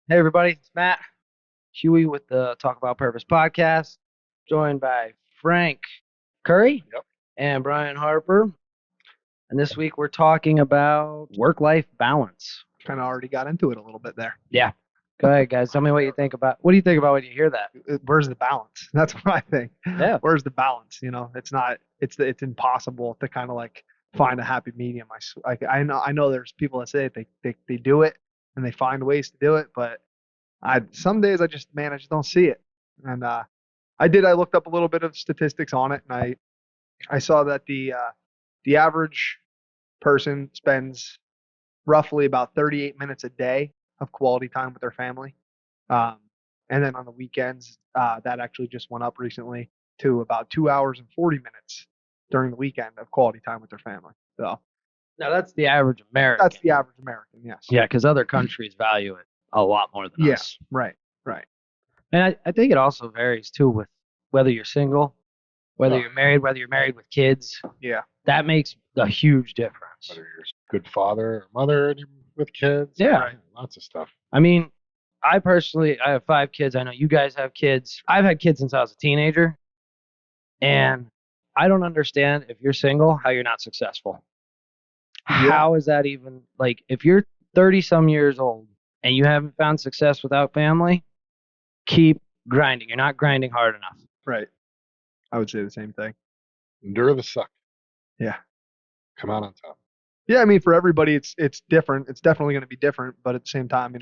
Hey everybody, it's Matt Huey with the Talk About Purpose podcast, joined by Frank Curry Yep. and Brian Harper. And this week we're talking about work-life balance. Kind of already got into it a little bit there. Yeah. Go ahead, guys. Tell me what you think about. What do you think about when you hear that? Where's the balance? That's what I think. Yeah. Where's the balance? It's not. It's impossible to kind of like find a happy medium. I know there's people that say they do it and they find ways to do it, but some days I just don't see it. And I looked up a little bit of statistics on it, and I saw that the average person spends roughly about 38 minutes a day of quality time with their family. Um, and then on the weekends, that actually just went up recently to about 2 hours and 40 minutes during the weekend of quality time with their family. So Now that's the average American. that's the average American, yes. Yeah, because other countries value it a lot more than us. Right. And I think it also varies too with whether you're single, whether you're married with kids. Yeah. That makes a huge difference. Whether you're a good father or mother and you're with kids. Yeah. Right, lots of stuff. I mean, I have 5 kids. I know you guys have kids. I've had kids since I was a teenager. And I don't understand, if you're single, how you're not successful. Yeah. How is that even, like, if you're 30 some years old and you haven't found success without family, keep grinding. You're not grinding hard enough. Right. I would say the same thing. Endure the suck. Yeah. Come out on top. Yeah, I mean, for everybody, it's different. It's definitely going to be different, but at the same time,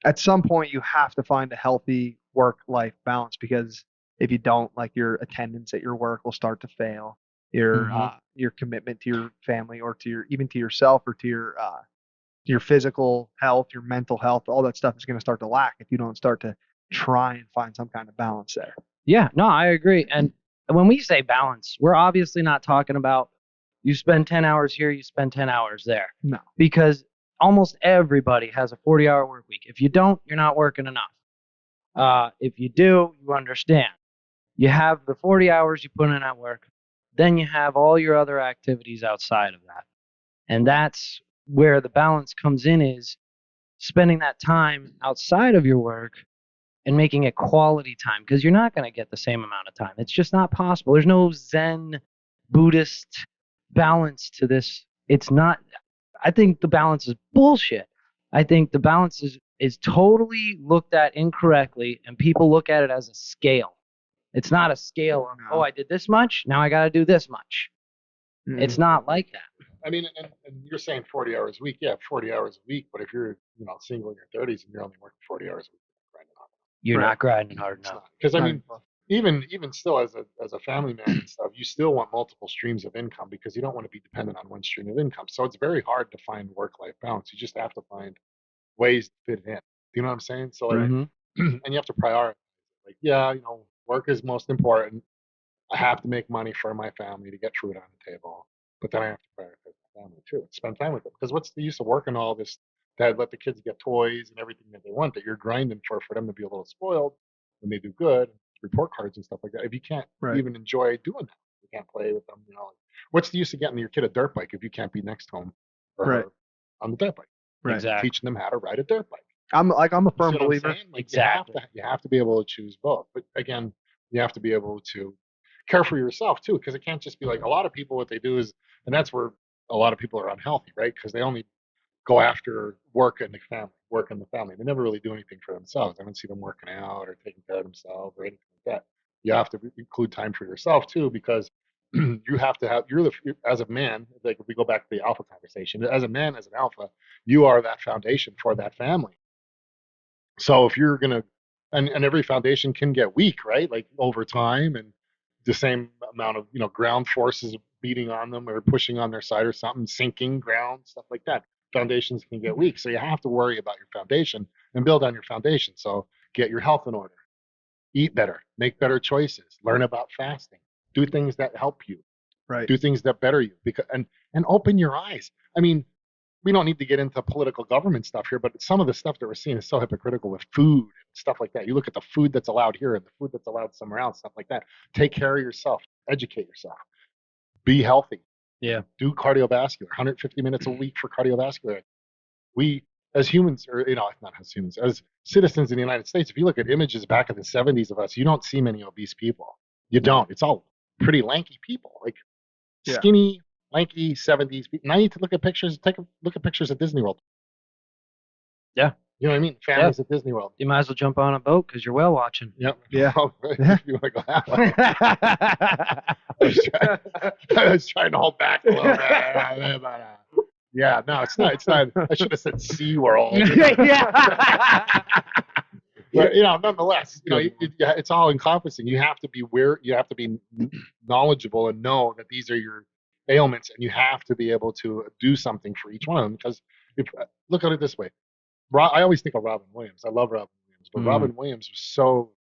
at some point, you have to find a healthy work-life balance, because if you don't, like, your attendance at your work will start to fail. Your commitment to your family, or even to yourself, or to your physical health, your mental health, all that stuff is going to start to lack if you don't start to try and find some kind of balance there. Yeah, no, I agree. And when we say balance, we're obviously not talking about you spend 10 hours here, you spend 10 hours there. No. Because almost everybody has a 40-hour work week. If you don't, you're not working enough. If you do, you understand. You have the 40 hours you put in at work, then you have all your other activities outside of that. And that's where the balance comes in, is spending that time outside of your work and making it quality time, because you're not going to get the same amount of time. It's just not possible. There's no Zen Buddhist balance to this. It's not. I think the balance is bullshit. I think the balance is totally looked at incorrectly, and people look at it as a scale. It's not a scale of, No. I did this much, now I got to do this much. It's not like that. I mean, and you're saying 40 hours a week. Yeah, 40 hours a week. But if you're, single in your 30s and you're only working 40 hours a week, You're Right. not grinding hard it's enough. not. Because I Not mean, even even still, as a family man and stuff, you still want multiple streams of income, because you don't want to be dependent on one stream of income. So it's very hard to find work-life balance. You just have to find ways to fit it in. Do you know what I'm saying? So like, Mhm. and you have to prioritize. Like, yeah, work is most important. I have to make money for my family to get food on the table, but then I have to prioritize my family too. Spend time with them, because what's the use of working all this to let the kids get toys and everything that they want, that you're grinding for them to be a little spoiled when they do good, report cards and stuff like that, if you can't Right. even enjoy doing that? You can't play with them. What's the use of getting your kid a dirt bike if you can't be next to him or Right. her on the dirt bike? Right. Exactly. Teaching them how to ride a dirt bike. I'm a You firm see what I'm believer. saying? Like, Exactly. you have to be able to choose both. But again, you have to be able to care for yourself too, because it can't just be like, a lot of people, what they do is, and that's where a lot of people are unhealthy, right? Because they only go after work and the family. They never really do anything for themselves. I don't see them working out or taking care of themselves or anything like that. You have to include time for yourself too, because you have to have, as a man, like if we go back to the alpha conversation, as a man, as an alpha, you are that foundation for that family. So if you're gonna, and every foundation can get weak, right? Like over time, and the same amount of ground forces beating on them or pushing on their side or something, sinking ground, stuff like that. Foundations can get weak, so you have to worry about your foundation and build on your foundation. So get your health in order, eat better, make better choices, learn about fasting, do things that help you, Right. do things that better you, because and open your eyes. I mean, we don't need to get into political government stuff here, but some of the stuff that we're seeing is so hypocritical with food and stuff like that. You look at the food that's allowed here and the food that's allowed somewhere else, stuff like that. Take care of yourself, educate yourself, be healthy. Yeah. Do cardiovascular, 150 minutes a week for cardiovascular. We as humans, or not as humans, as citizens in the United States, if you look at images back in the 70s of us, you don't see many obese people. You don't. It's all pretty lanky people, like Yeah. skinny, lanky 70s people. Now you need to look at pictures. Take a look at pictures at Disney World. Yeah. You know what I mean? Families at Disney World. You might as well jump on a boat because you're whale watching. Yep. Yeah. If you want to go that way. I was trying to hold back a little bit. But, yeah, no, it's not. It's not. I should have said Sea World. Yeah. But nonetheless, it's all encompassing. You have to be you have to be knowledgeable and know that these are your ailments, and you have to be able to do something for each one of them. Because look at it this way, I always think of Robin Williams. I love Robin Williams, but Robin Williams was so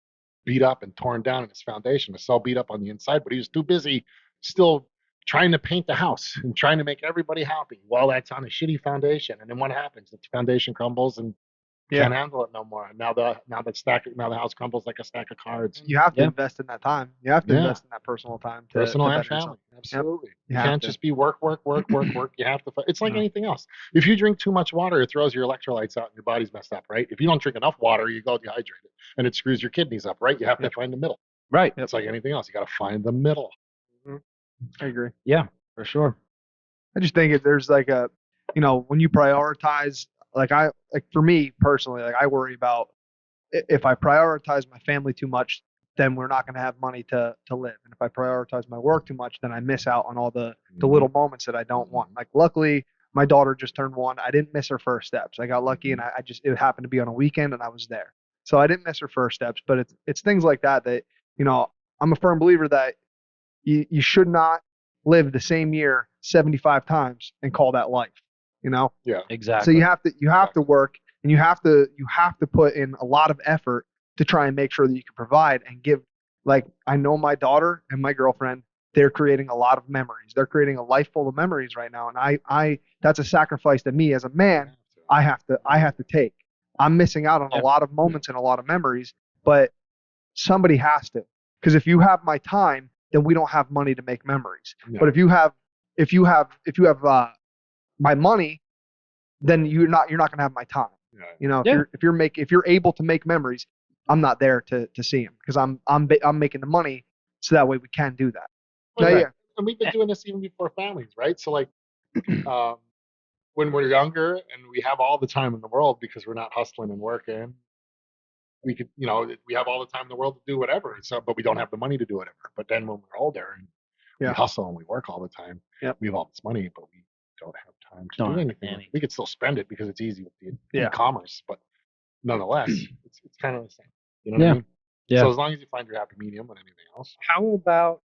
beat up and torn down, and his foundation was so beat up on the inside, but he was too busy still trying to paint the house and trying to make everybody happy while that's on a shitty foundation. And then what happens? The foundation crumbles and can't handle it no more. And now the house crumbles like a stack of cards. You have to invest in that time. You have to invest in that personal time. Personal to and better family. yourself. Absolutely. You You can't just be work. You have to. It's like anything else. If you drink too much water, it throws your electrolytes out and your body's messed up, right? If you don't drink enough water, you go dehydrated and it screws your kidneys up, right? You have to find the middle. Right. It's like anything else. You got to find the middle. I agree. Yeah, for sure. I just think there's like when you prioritize, like for me personally, like I worry about if I prioritize my family too much, then we're not going to have money to live. And if I prioritize my work too much, then I miss out on all the little moments that I don't want. Like luckily, my daughter just turned 1. I didn't miss her first steps. I got lucky, and it happened to be on a weekend, and I was there. So I didn't miss her first steps. But it's things like that I'm a firm believer that you should not live the same year 75 times and call that life. Yeah, exactly. So you have to work, and you have to put in a lot of effort to try and make sure that you can provide and give. Like I know my daughter and my girlfriend, they're creating a lot of memories. They're creating a life full of memories right now, and I that's a sacrifice that me as a man I have to take. I'm missing out on a lot of moments and a lot of memories, but somebody has to, because if you have my time, then we don't have money to make memories. But if you have my money, then you're not going to have my time. If you're able to make memories, I'm not there to see them because I'm making the money, so that way we can do that. And we've been doing this even before families, right? So like when we're younger and we have all the time in the world because we're not hustling and working, we could, we have all the time in the world to do whatever. So, but we don't have the money to do whatever. But then when we're older and we hustle and we work all the time, we have all this money, but we don't have time to do anything. We could still spend it because it's easy with the e-commerce, but nonetheless, it's kind of the same. You know what I mean? Yeah. So as long as you find your happy medium with anything else. How about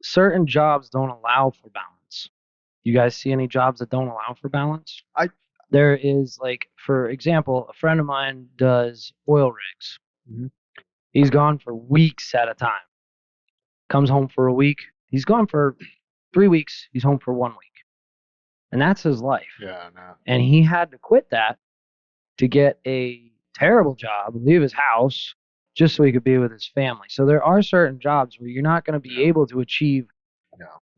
certain jobs don't allow for balance? You guys see any jobs that don't allow for balance? There is, like, for example, a friend of mine does oil rigs. Mm-hmm. He's gone for weeks at a time. Comes home for a week. He's gone for 3 weeks. He's home for 1 week. And that's his life. Yeah, no. And he had to quit that to get a terrible job, leave his house, just so he could be with his family. So there are certain jobs where you're not going to be able to achieve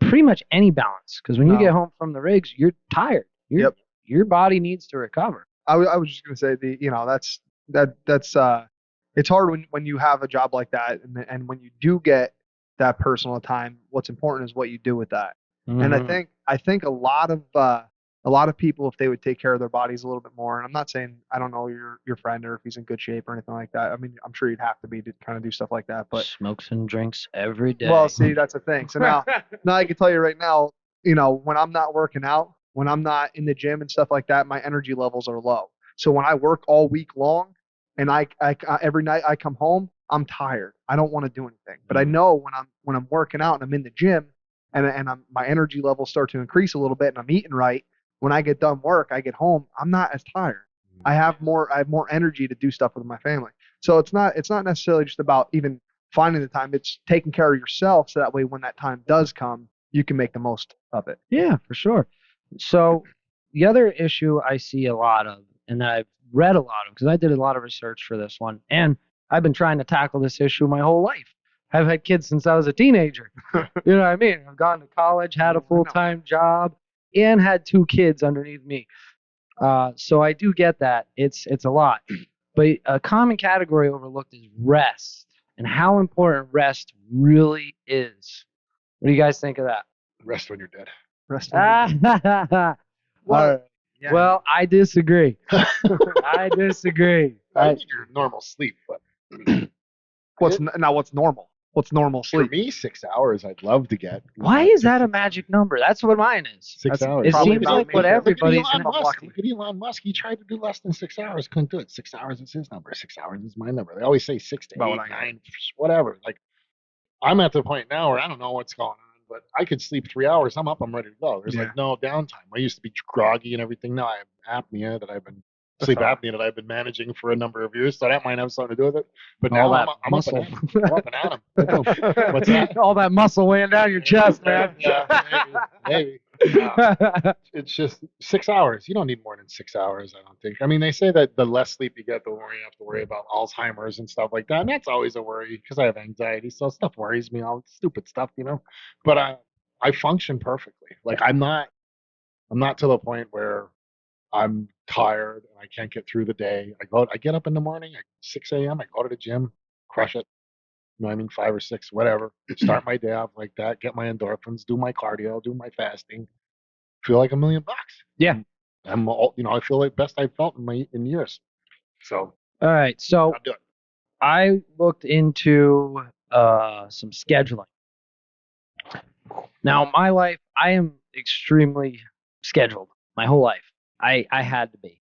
pretty much any balance. Because when you get home from the rigs, you're tired. Your body needs to recover. I was just going to say that's it's hard when you have a job like that, and when you do get that personal time, what's important is what you do with that. Mm-hmm. And I think a lot of people, if they would take care of their bodies a little bit more, and I'm not saying I don't know your friend or if he's in good shape or anything like that. I mean, I'm sure you'd have to be to kind of do stuff like that. But smokes and drinks every day. Well, see, that's the thing. So now I can tell you right now, when I'm not working out, when I'm not in the gym and stuff like that, my energy levels are low. So when I work all week long and I every night I come home, I'm tired. I don't want to do anything. But I know when I'm working out and I'm in the gym and my energy levels start to increase a little bit and I'm eating right, when I get done work, I get home, I'm not as tired. I have more energy to do stuff with my family. So it's not necessarily just about even finding the time. It's taking care of yourself so that way when that time does come, you can make the most of it. Yeah, for sure. So the other issue I see a lot of, and that I've read a lot of, because I did a lot of research for this one, and I've been trying to tackle this issue my whole life. I've had kids since I was a teenager. You know what I mean? I've gone to college, had a full-time job, and had 2 kids underneath me. So I do get that. It's a lot. But a common category overlooked is rest and how important rest really is. What do you guys think of that? Rest when you're dead. Rest when you're dead. All What? right. Yeah, Well, I disagree. I disagree. I need your normal sleep, but what's normal? What's normal for sleep? me, 6 hours I'd love to get. Why is that a magic number? That's what mine is. 6 hours? It Probably seems not like me. what Look at everybody's Elon gonna. Musk. Look at Elon Musk. He tried to do less than 6 hours. Couldn't do it. 6 hours is his number. 6 hours is my number. They always say 6 to About 8, what I get. 9, whatever. Like I'm at the point now where I don't know what's going on, but I could sleep 3 hours. I'm up. I'm ready to go. There's Yeah. like no downtime. I used to be groggy and everything. Now I have apnea that I've been That's sleep all right. apnea that I've been managing for a number of years. So that might have something to do with it. But All now that I'm muscle. up and at 'em. I'm up and at 'em. What's that? All that muscle weighing down your chest, man. Yeah, maybe. It's just 6 hours. You don't need more than 6 hours, I don't think. I mean, they say that the less sleep you get, the more you have to worry about Alzheimer's and stuff like that. And that's always a worry because I have anxiety. So stuff worries me, all stupid stuff, you know. But I function perfectly. Like I'm not to the point where I'm tired and I can't get through the day. I get up in the morning at 6 a.m. I go to the gym, crush it. You know what I mean? 5 or 6, whatever. Start my day off like that, get my endorphins, do my cardio, do my fasting, feel like $1,000,000. Yeah. I'm all, I feel like best I've felt in years. So All right. So I'll do it. I looked into some scheduling. Now, my life, I am extremely scheduled. My whole life, I had to be.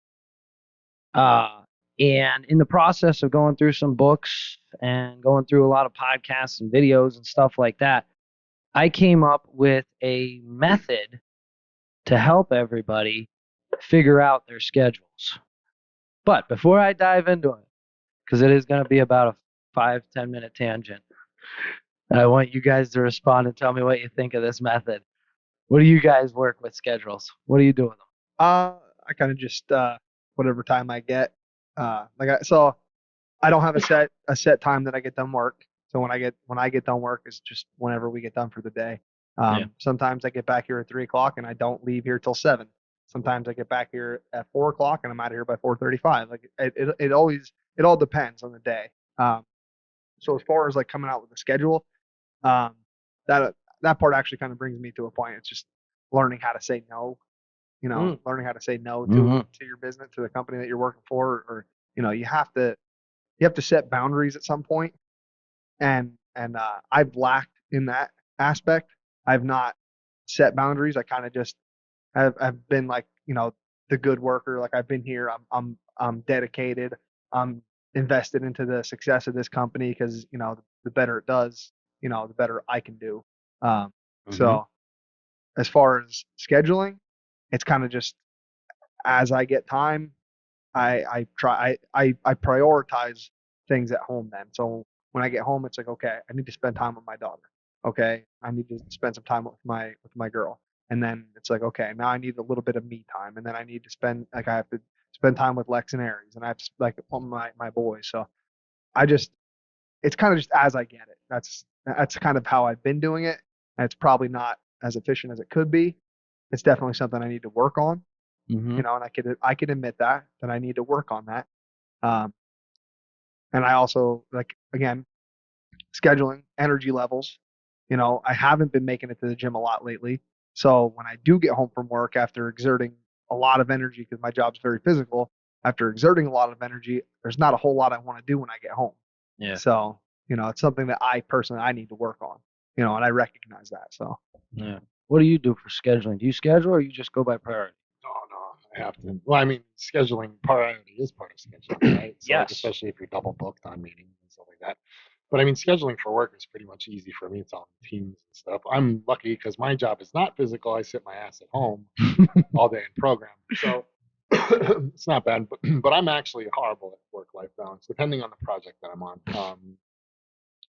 And in the process of going through some books and going through a lot of podcasts and videos and stuff like that, I came up with a method to help everybody figure out their schedules. But before I dive into it, because it is going to be about a 5-10 minute tangent, I want you guys to respond and tell me what you think of this method. What do you guys work with schedules? What do you do with them? I kind of just whatever time I get. So I don't have a set time that I get done work. So when I get done work is just whenever we get done for the day. Yeah. Sometimes I get back here at 3 o'clock and I don't leave here till 7. Sometimes I get back here at 4 o'clock and I'm out of here by 4:35. Like it all depends on the day. So as far as like coming out with a schedule, um, that part actually kind of brings me to a point. It's just learning how to say no. Learning how to say no to your business, to the company that you're working for, or you have to set boundaries at some point, and I've lacked in that aspect. I've not set boundaries. I kind of just have been like the good worker. Like I've been here. I'm dedicated. I'm invested into the success of this company because the better it does, the better I can do. So as far as scheduling, it's kind of just as I get time, I prioritize things at home then. So when I get home, it's like, okay, I need to spend time with my daughter. Okay, I need to spend some time with my girl. And then it's like, okay, now I need a little bit of me time. And then I need to I have to spend time with Lex and Aries, and I have to like my boys. So it's kind of just as I get it. That's kind of how I've been doing it. And it's probably not as efficient as it could be. It's definitely something I need to work on. And I could admit that I need to work on that. Um, and I also like again scheduling energy levels. I haven't been making it to the gym a lot lately. So when I do get home from work after exerting a lot of energy, because my job's very physical, after exerting a lot of energy, there's not a whole lot I want to do when I get home. Yeah. So it's something that I need to work on. And I recognize that. So Yeah. What do you do for scheduling? Do you schedule or you just go by priority? No, I have to. Well, I mean, scheduling priority is part of scheduling, right? So like, Yes. especially if you're double booked on meetings and stuff like that. But I mean, scheduling for work is pretty much easy for me. It's all in teams and stuff. I'm lucky because my job is not physical. I sit my ass at home all day and program. So it's not bad. But I'm actually horrible at work-life balance, depending on the project that I'm on.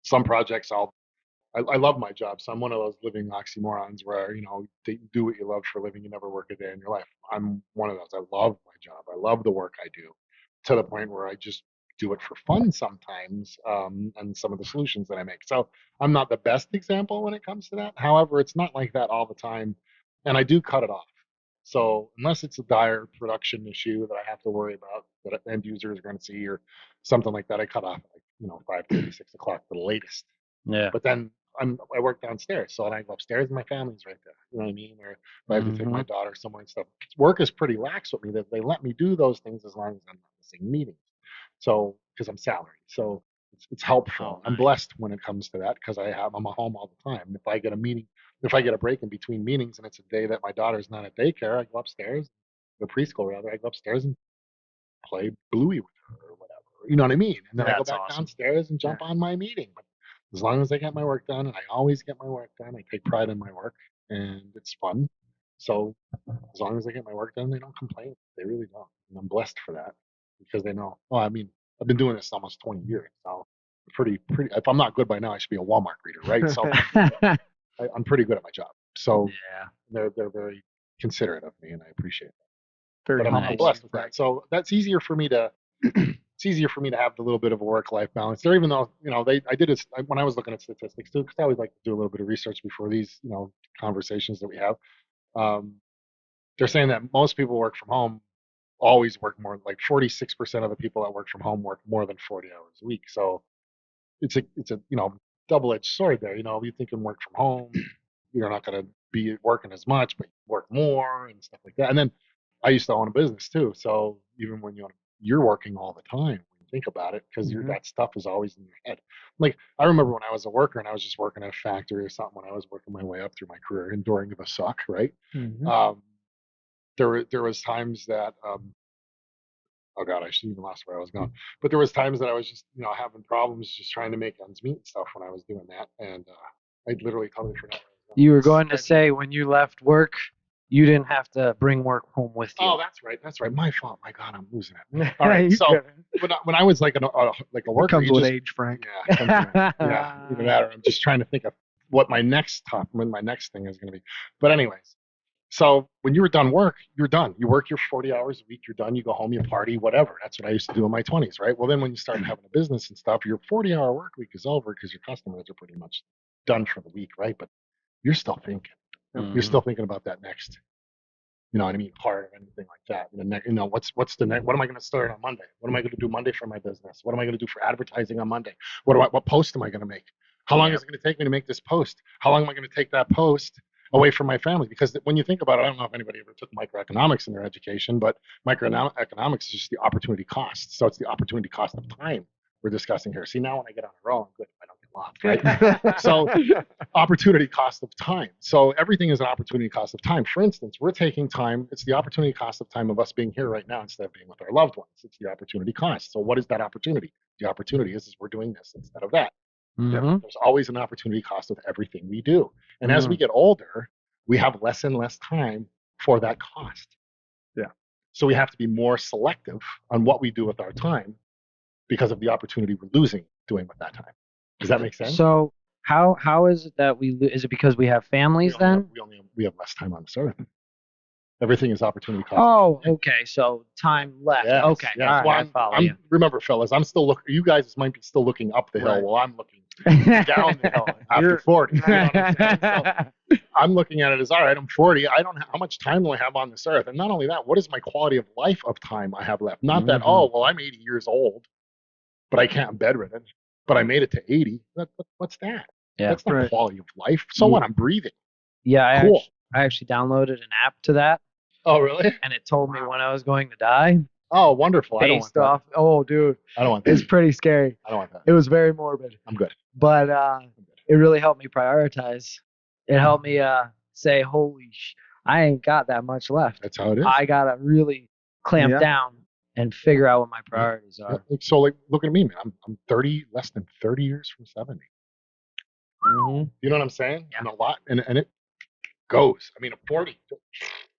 Some projects I love my job, so I'm one of those living oxymorons where you do what you love for a living, you never work a day in your life. I'm one of those. I love my job. I love the work I do, to the point where I just do it for fun sometimes, and some of the solutions that I make. So I'm not the best example when it comes to that. However, it's not like that all the time, and I do cut it off. So unless it's a dire production issue that I have to worry about that end users are going to see or something like that, I cut off at like 5:30, 6 o'clock for the latest. Yeah. But then I work downstairs, so I go upstairs and my family's right there. You know what I mean? Or if I have to take my daughter somewhere and stuff. Work is pretty lax with me that they let me do those things as long as I'm not missing meetings. So because I'm salaried, so it's helpful. Oh, I'm nice. blessed when it comes to that because I'm at home all the time. If I get a meeting, if I get a break in between meetings and it's a day that my daughter's not at daycare, I go upstairs, the preschool rather. I go upstairs and play Bluey with her or whatever. You know what I mean? And then I go That's back awesome. downstairs and jump on my meeting. But as long as I get my work done, and I always get my work done, I take pride in my work, and it's fun. So as long as I get my work done, they don't complain. They really don't. And I'm blessed for that because they know. Well, I mean, I've been doing this almost 20 years, so pretty. If I'm not good by now, I should be a Walmart greeter, right? So I'm pretty good at my job. So Yeah. they're very considerate of me, and I appreciate that. Very But I'm nice. blessed with that. So that's easier for me to. It's easier for me to have a little bit of a work-life balance there, even though I did it when I was looking at statistics too, because I always like to do a little bit of research before these conversations that we have. Um, they're saying that most people work from home always work more, like 46% of the people that work from home work more than 40 hours a week. So it's a double-edged sword there. You think you can work from home, you're not going to be working as much, but you work more and stuff like that. And then I used to own a business too, so even when you're working all the time when you think about it, because that stuff is always in your head. Like I remember when I was a worker and I was just working at a factory or something when I was working my way up through my career, enduring the suck, right? Um, there was times that oh god, I should even lost where I was going. But there was times that I was just having problems just trying to make ends meet and stuff when I was doing that, and I literally totally forgot where I was going. You were going to say when you left work, you didn't have to bring work home with you. Oh, that's right. That's right. My fault. My God, I'm losing it. All right. So when I was like a worker, comes with age, Frank. Yeah, even matter. I'm just trying to think of what my next thing is going to be. But anyways, so when you were done work, you're done. You work your 40 hours a week. You're done. You go home. You party. Whatever. That's what I used to do in my 20s, right? Well, then when you start having a business and stuff, your 40-hour work week is over because your customers are pretty much done for the week, right? But you're still thinking. You're still thinking about that next what I mean, part of anything like that. What's the next? What am I going to start on Monday? What am I going to do Monday for my business? What am I going to do for advertising on Monday? What post am I going to make? How long is it going to take me to make this post? How long am I going to take that post away from my family? Because when you think about it, I don't know if anybody ever took microeconomics in their education, but microeconomics is just the opportunity cost. So it's the opportunity cost of time we're discussing here. See, now when I get on a roll, I'm good if I don't get lost, right? So opportunity cost of time. So everything is an opportunity cost of time. For instance, we're taking time. It's the opportunity cost of time of us being here right now instead of being with our loved ones. It's the opportunity cost. So what is that opportunity? The opportunity is we're doing this instead of that. There's always an opportunity cost with everything we do. And as we get older, we have less and less time for that cost. Yeah. So we have to be more selective on what we do with our time because of the opportunity we're losing doing with that time. Does that make sense? So how is it that is it because we have families then? We have less time on this earth. Everything is opportunity cost. Oh, okay. So time left. Yes, Okay. yes. All right, Well, I follow you. remember, fellas, I'm still looking. You guys might be still looking up the hill Right. while I'm looking down the hill after 40. You know what I'm saying? So I'm looking at it as, all right, I'm 40. I don't know how much time do I have on this earth? And not only that, what is my quality of life of time I have left? Not that, oh, well, I'm 80 years old, but I can't, I'm bedridden, but I made it to 80. What's that? Yeah. That's not quality of life. So what? I'm breathing. Yeah, Cool. I actually downloaded an app to that. Oh, really? And it told me when I was going to die. Oh, wonderful. I don't want Based that. off. Oh, dude. I don't want that. It's pretty scary. I don't want that. It was very morbid. I'm good. But it really helped me prioritize. It helped me say, holy I ain't got that much left. That's how it is. I got to really clamp down and figure out what my priorities are. So, like, look at me, man. I'm 30, less than 30 years from 70. You know what I'm saying? Yeah. And a lot, and it goes. I mean, at 40,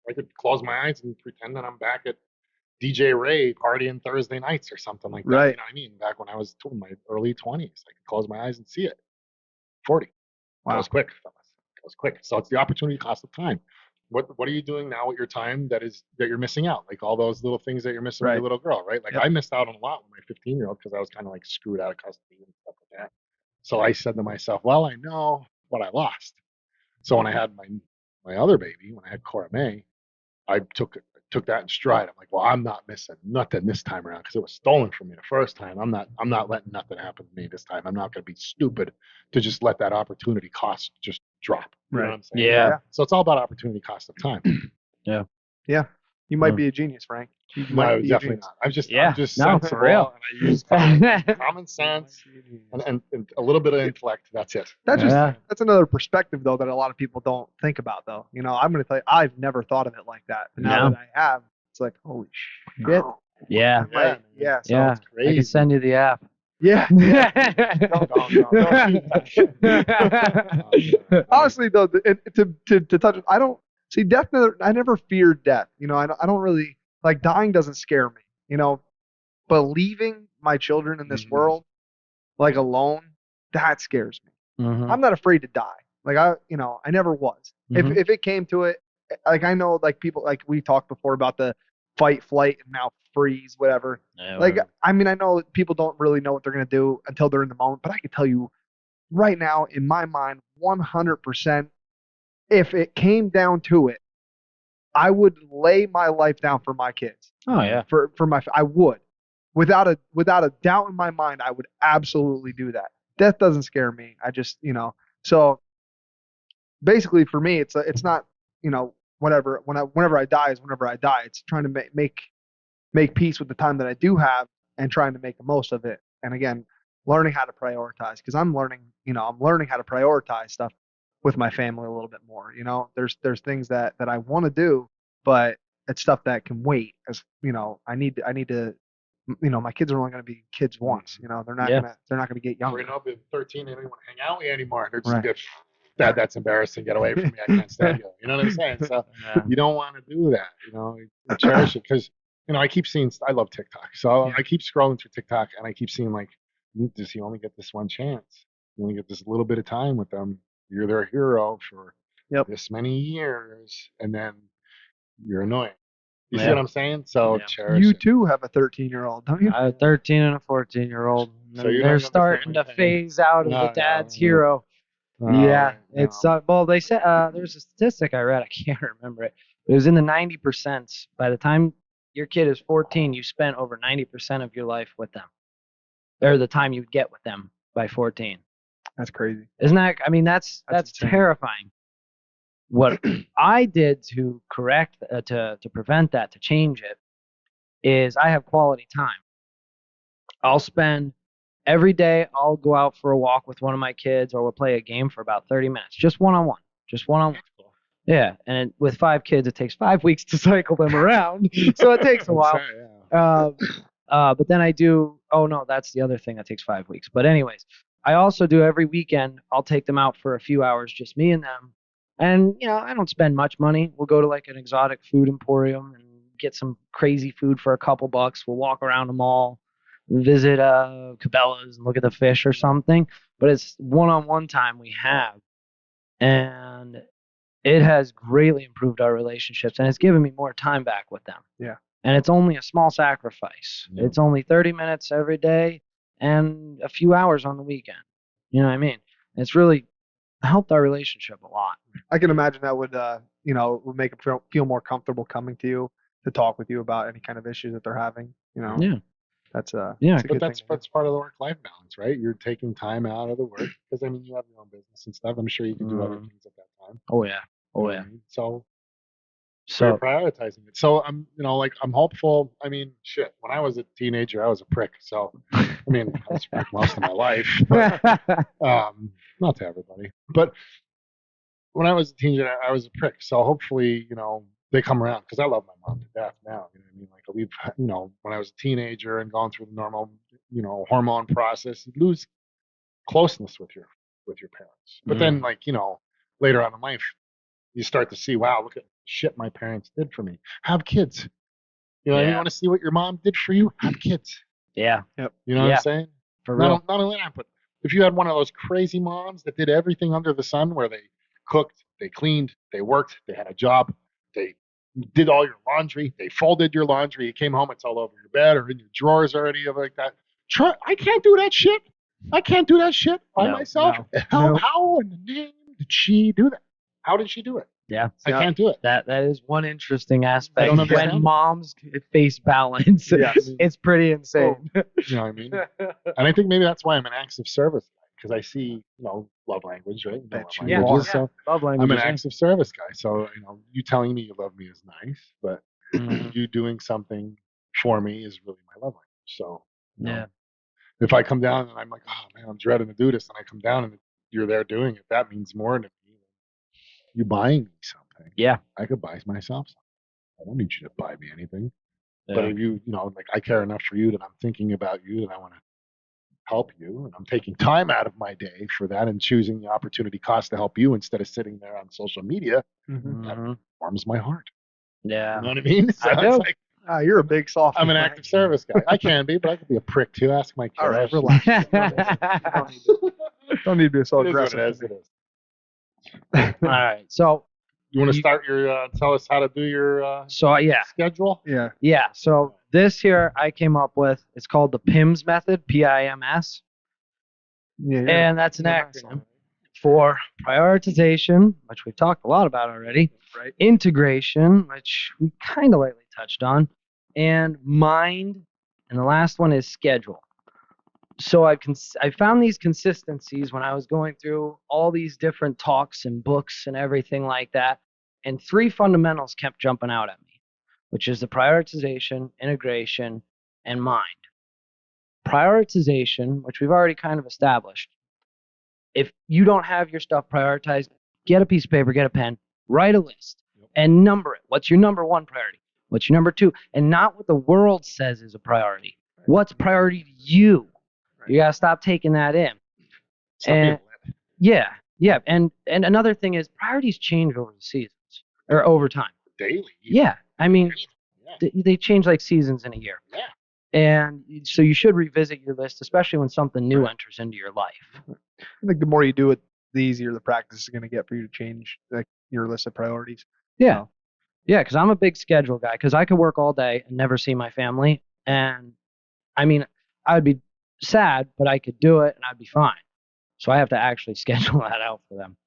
I could close my eyes and pretend that I'm back at DJ Ray partying Thursday nights or something like that. Right. You know what I mean? Back when I was in my early 20s, I could close my eyes and see it. 40. Wow. That was quick, fellas. That was quick. So it's the opportunity cost of time. What are you doing now with your time that you're missing out? Like all those little things that you're missing with your little girl, right? Like I missed out on a lot with my 15-year-old because I was kind of like screwed out of custody and stuff like that. So I said to myself, well, I know what I lost. So when I had my other baby, when I had Cora May, I took that in stride. I'm like, well, I'm not missing nothing this time around because it was stolen from me the first time. I'm not letting nothing happen to me this time. I'm not going to be stupid to just let that opportunity cost just drop. You know what I'm saying? Yeah. So it's all about opportunity cost of time. Yeah. Yeah. You might be a genius, Frank. You No, might be a definitely genius. not. I'm just No, for sensible, real. and I use common sense and a little bit of intellect. That's it. That's Yeah. that's another perspective though that a lot of people don't think about though. You know, I'm gonna tell you, I've never thought of it like that. But now No. that I have, it's like, holy shit. Yeah. I might- yeah. So Yeah. it's I can send you the app. yeah. Honestly though, to touch it, I don't see death. I never feared death. You know, I don't really like dying. Doesn't scare me. You know, but leaving my children in this world like alone, that scares me. Mhm. I'm not afraid to die. Like I never was. Mhm. If it came to it, like I know like people like we talked before about the fight, flight, and now freeze, whatever. Yeah, Like whatever. I mean, I know people don't really know what they're gonna do until they're in the moment, but I can tell you right now, in my mind, 100%, if it came down to it, I would lay my life down for my kids. Oh yeah. I would. Without a doubt in my mind, I would absolutely do that. Death doesn't scare me. I just, so basically for me, it's not, whatever. Whenever I die is whenever I die. It's trying to make peace with the time that I do have and trying to make the most of it. And again, learning how to prioritize because I'm learning how to prioritize stuff with my family a little bit more. There's things that I want to do, but it's stuff that can wait. As I need to. My kids are only going to be kids once. They're not gonna get younger. We're not 13. They don't want to hang out with you anymore. They're just Right. good. Dad, that's embarrassing. Get away from me. I can't stand you. You know what I'm saying? So you don't want to do that. You cherish it because I keep seeing. I love TikTok, so I keep scrolling through TikTok and I keep seeing like, you only get this one chance. You only get this little bit of time with them. You're their hero for this many years, and then you're annoying. You see what I'm saying? So cherish You it. too have a 13-year-old, don't you? I have a 13 and a 14-year-old. So you They're don't starting to understand. phase out of the dad's hero. Yeah, it's well. They said there's a statistic I read. I can't remember it. It was in the 90%. By the time your kid is 14, you spent over 90% of your life with them, or the time you'd get with them by 14. That's crazy. Isn't that? I mean, that's insane. terrifying. What I did to correct, to prevent that, to change it, is I have quality time. I'll spend every day. I'll go out for a walk with one of my kids, or we'll play a game for about 30 minutes, just one on one, Yeah, and with 5 kids, it takes 5 weeks to cycle them around, so it takes a while. But then I do. Oh no, that's the other thing that takes 5 weeks. But anyways, I also do every weekend. I'll take them out for a few hours, just me and them. And I don't spend much money. We'll go to like an exotic food emporium and get some crazy food for a couple bucks. We'll walk around the mall, visit Cabela's and look at the fish or something. But it's one-on-one time we have, and it has greatly improved our relationships, and it's given me more time back with them. Yeah. And it's only a small sacrifice. Yeah. It's only 30 minutes every day and a few hours on the weekend. You know what I mean? It's really helped our relationship a lot. I can imagine that would would make them feel more comfortable coming to you to talk with you about any kind of issues that they're having. Yeah. That's but that's part of the work-life balance, right? You're taking time out of the work because you have your own business and stuff. I'm sure you can do other things at that time. Oh yeah. So you're prioritizing it. So I'm hopeful. I mean, shit. When I was a teenager, I was a prick. So I was a prick most of my life. But, not to everybody, but when I was a teenager, I was a prick. So hopefully, they come around because I love my mom to death now. You know what I mean? Like when I was a teenager and going through the normal, hormone process, you lose closeness with your parents. But then, later on in life, you start to see, wow, look at shit my parents did for me. Have kids. You want to see what your mom did for you? Have kids. Yeah. Yep. You know what I'm saying? For real. Not only that, but if you had one of those crazy moms that did everything under the sun, where they cooked, they cleaned, they worked, they had a job, they did all your laundry, they folded your laundry, you came home, it's all over your bed or in your drawers or anything like that. I can't do that shit. I can't do that shit by myself. No. How in the name did she do that? How did she do it? Yeah. I can't do it. That is one interesting aspect. don't understand When it. moms face balance, Yes. it's pretty insane. You know what I mean? And I think maybe that's why I'm an acts of service guy, because I see, love language, right? Bet Love you Yeah, languages. yeah. So Love I'm language. an acts of service guy. So, you telling me you love me is nice, but you doing something for me is really my love language. So, Yeah. if I come down and I'm like, oh man, I'm dreading to do this, and I come down and you're there doing it, that means more to me than you buying me something. Yeah. I could buy myself something. I don't need you to buy me anything. Yeah. But if like I care enough for you that I'm thinking about you, that I want to help you, and I'm taking time out of my day for that and choosing the opportunity cost to help you instead of sitting there on social media, that warms my heart. Yeah. You know what I mean? So I it's do. like, You're a big soft. I'm an active service guy. I can be, but I could be a prick too. Ask my kid. All right, relax. Don't need to be so It is what aggressive. it is. It is. All right. So You want to start your tell us how to do your yeah. schedule? Yeah. Yeah. So this here I came up with. It's called the PIMS method, PIMS, Yeah. and that's an acronym for prioritization, which we've talked a lot about already. Right. Integration, which we kind of lightly touched on, and mind, and the last one is schedule. So I found these consistencies when I was going through all these different talks and books and everything like that, and three fundamentals kept jumping out at me, which is the prioritization, integration, and mind. Prioritization, which we've already kind of established. If you don't have your stuff prioritized, get a piece of paper, get a pen, write a list, and number it. What's your number one priority? What's your number two? And not what the world says is a priority. What's priority to you? You gotta stop taking that in. And yeah. And another thing is priorities change over the seasons or over time. Daily. Yeah, I mean, Yeah. they change like seasons in a year. Yeah. And so you should revisit your list, especially when something new enters into your life. I think the more you do it, the easier the practice is going to get for you to change your list of priorities. Yeah. Yeah, because I'm a big schedule guy, because I could work all day and never see my family. And I mean, I would be sad, but I could do it and I'd be fine. So I have to actually schedule that out for them.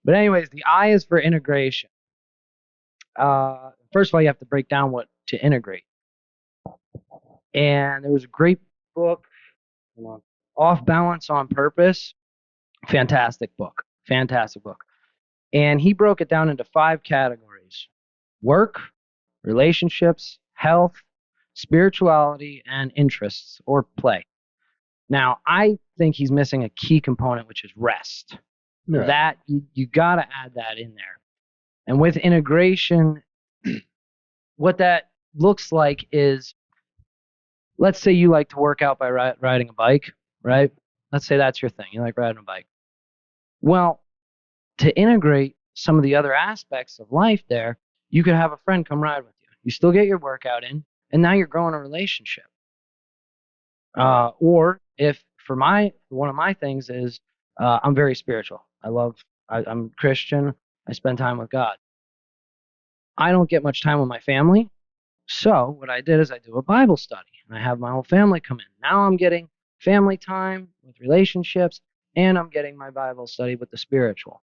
But anyways, the I is for integration. First of all, you have to break down what to integrate. And there was a great book, Off Balance on Purpose. Fantastic book. And he broke it down into 5 categories: work, relationships, health, spirituality, and interests or play. Now, I think he's missing a key component, which is rest. Yeah. That you got to add that in there. And with integration, what that looks like is, let's say you like to work out by riding a bike, right? Let's say that's your thing. You like riding a bike. Well, to integrate some of the other aspects of life there, you could have a friend come ride with you. You still get your workout in, and now you're growing a relationship. Or if one of my things is I'm very spiritual. I'm Christian. I spend time with God. I don't get much time with my family. So what I did is I do a Bible study, and I have my whole family come in. Now I'm getting family time with relationships, and I'm getting my Bible study with the spiritual.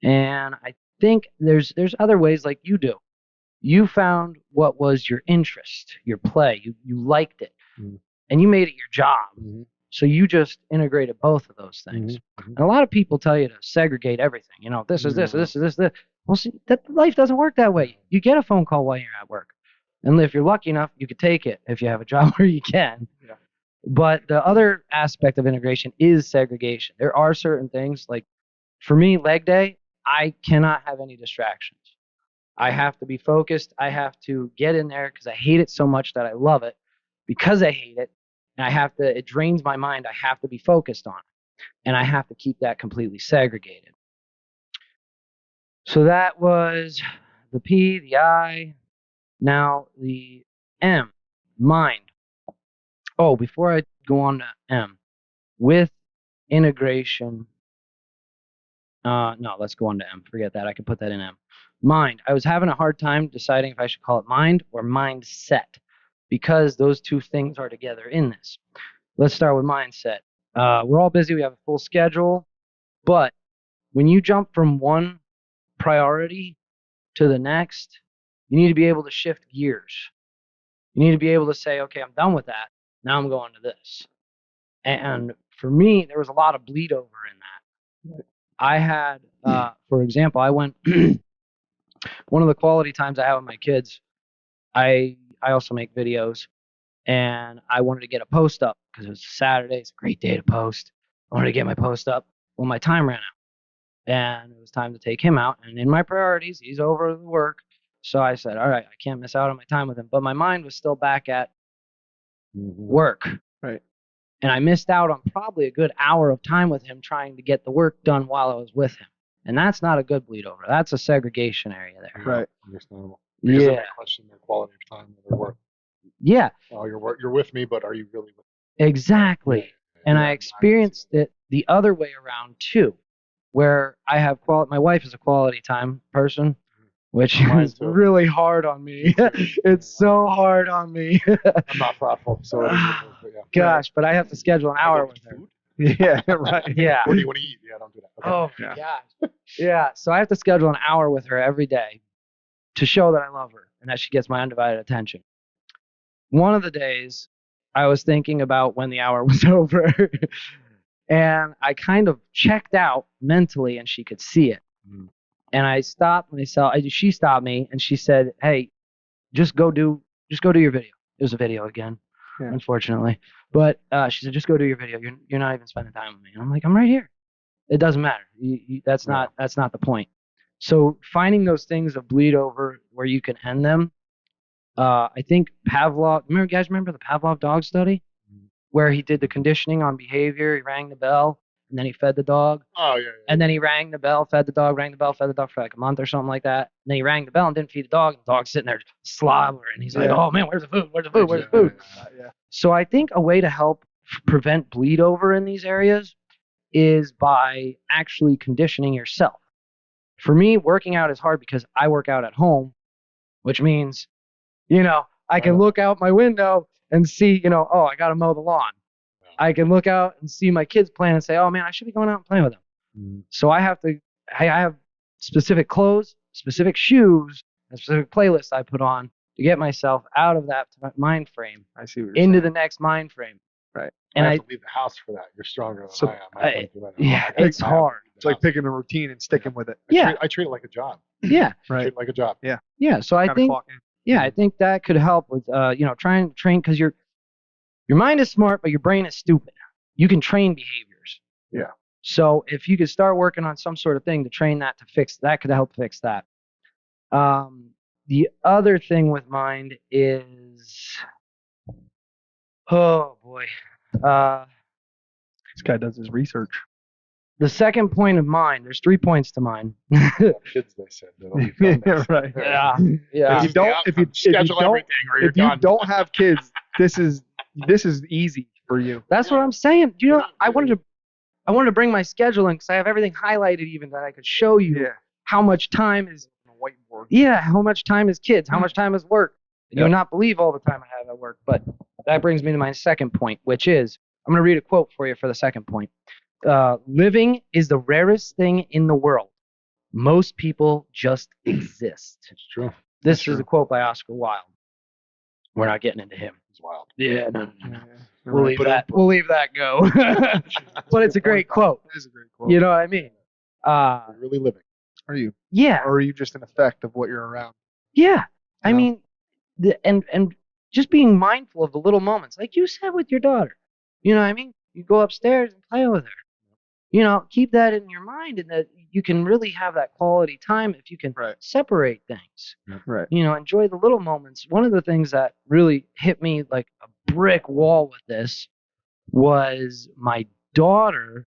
And I think there's other ways like you do. You found what was your interest, your play. You liked it, and you made it your job. So you just integrated both of those things. And a lot of people tell you to segregate everything. This is this, this is this. Well, see, that life doesn't work that way. You get a phone call while you're at work. And if you're lucky enough, you could take it if you have a job where you can. Yeah. But the other aspect of integration is segregation. There are certain things, like for me, leg day, I cannot have any distractions. I have to be focused. I have to get in there because I hate it so much that I love it. Because I hate it, and it drains my mind, I have to be focused on it. And I have to keep that completely segregated. So that was the P, the I. Now the M, mind. Oh, before I go on to M, with integration. No, let's go on to M. Forget that. I can put that in M. Mind. I was having a hard time deciding if I should call it mind or mindset, because those two things are together in this. Let's start with mindset. We're all busy. We have a full schedule. But when you jump from one priority to the next, you need to be able to shift gears. You need to be able to say, okay, I'm done with that. Now I'm going to this. And for me, there was a lot of bleed over in that. I had, for example, I went, one of the quality times I have with my kids, I also make videos, and I wanted to get a post up because it was Saturday. It's a great day to post. I wanted to get my post up. Well, my time ran out, and it was time to take him out. And in my priorities, he's over the work. So I said, all right, I can't miss out on my time with him. But my mind was still back at work. Right. And I missed out on probably a good hour of time with him trying to get the work done while I was with him. And that's not a good bleed over. That's a segregation area there. Right. Understandable. Because Yeah. they question their quality of time or their work. Yeah. Oh, you're with me, but are you really with me? Exactly. And I experienced it the other way around too, where I have my wife is a quality time person, which is really hard on me. It's so hard on me. I'm not thoughtful, so it is. But yeah. Gosh, but I have to schedule an hour with her. Yeah, right. Yeah. What do you want to eat? Yeah, don't do that. Okay. Oh my gosh. Yeah. So I have to schedule an hour with her every day to show that I love her and that she gets my undivided attention. One of the days, I was thinking about when the hour was over, and I kind of checked out mentally, and she could see it. And I stopped myself. She stopped me, and she said, "Hey, just go do your video." It was a video again, unfortunately. But she said, "Just go do your video. You're not even spending time with me." And I'm like, "I'm right here. It doesn't matter. That's not the point." So finding those things of bleed over where you can end them. I think Pavlov. Remember the Pavlov dog study, where he did the conditioning on behavior. He rang the bell, and then he fed the dog. Oh yeah. And then he rang the bell, fed the dog, rang the bell, fed the dog for like a month or something like that. And then he rang the bell and didn't feed the dog. And the dog's sitting there slobbering. He's like, "Oh man, where's the food? Where's the food? Where's the food?" So I think a way to help prevent bleed over in these areas is by actually conditioning yourself. For me, working out is hard because I work out at home, which means, I can look out my window and see, oh, I got to mow the lawn. I can look out and see my kids playing and say, oh man, I should be going out and playing with them. So I have specific clothes, specific shoes, and specific playlists I put on to get myself out of that mind frame I see what you're into saying. the next mind frame. Right. And I have to leave the house for that. You're stronger than I am. It's hard. It's like picking a routine and sticking with it. I treat it like a job. Yeah. I treat it like a job. Yeah. So I think, I think that could help with, trying to train, because your mind is smart, but your brain is stupid. You can train behaviors. Yeah. So if you could start working on some sort of thing to train that, that could help fix that. The other thing with mind is, oh boy. This guy does his research. The second point of mind, there's 3 points to mind. Kids, they said. Right. Yeah. If you don't have kids, this is easy for you. That's what I'm saying. I wanted to bring my schedule in because I have everything highlighted, even that I could show you how much time is on a whiteboard. Yeah, how much time is kids, how much time is work. You would not believe all the time I have at work. But that brings me to my second point, which is, I'm going to read a quote for you for the second point. Living is the rarest thing in the world. Most people just exist. It's true. This is a quote by Oscar Wilde. We're not getting into him. He's wild. Yeah, no. We'll leave that go. But it's a great quote. It is a great quote. You know what I mean? You're really living. Are you? Yeah. Or are you just an effect of what you're around? Yeah. I mean, and just being mindful of the little moments, like you said with your daughter. You know what I mean? You go upstairs and play with her. Keep that in your mind, and that you can really have that quality time if you can separate things. Right. Enjoy the little moments. One of the things that really hit me like a brick wall with this was my daughter.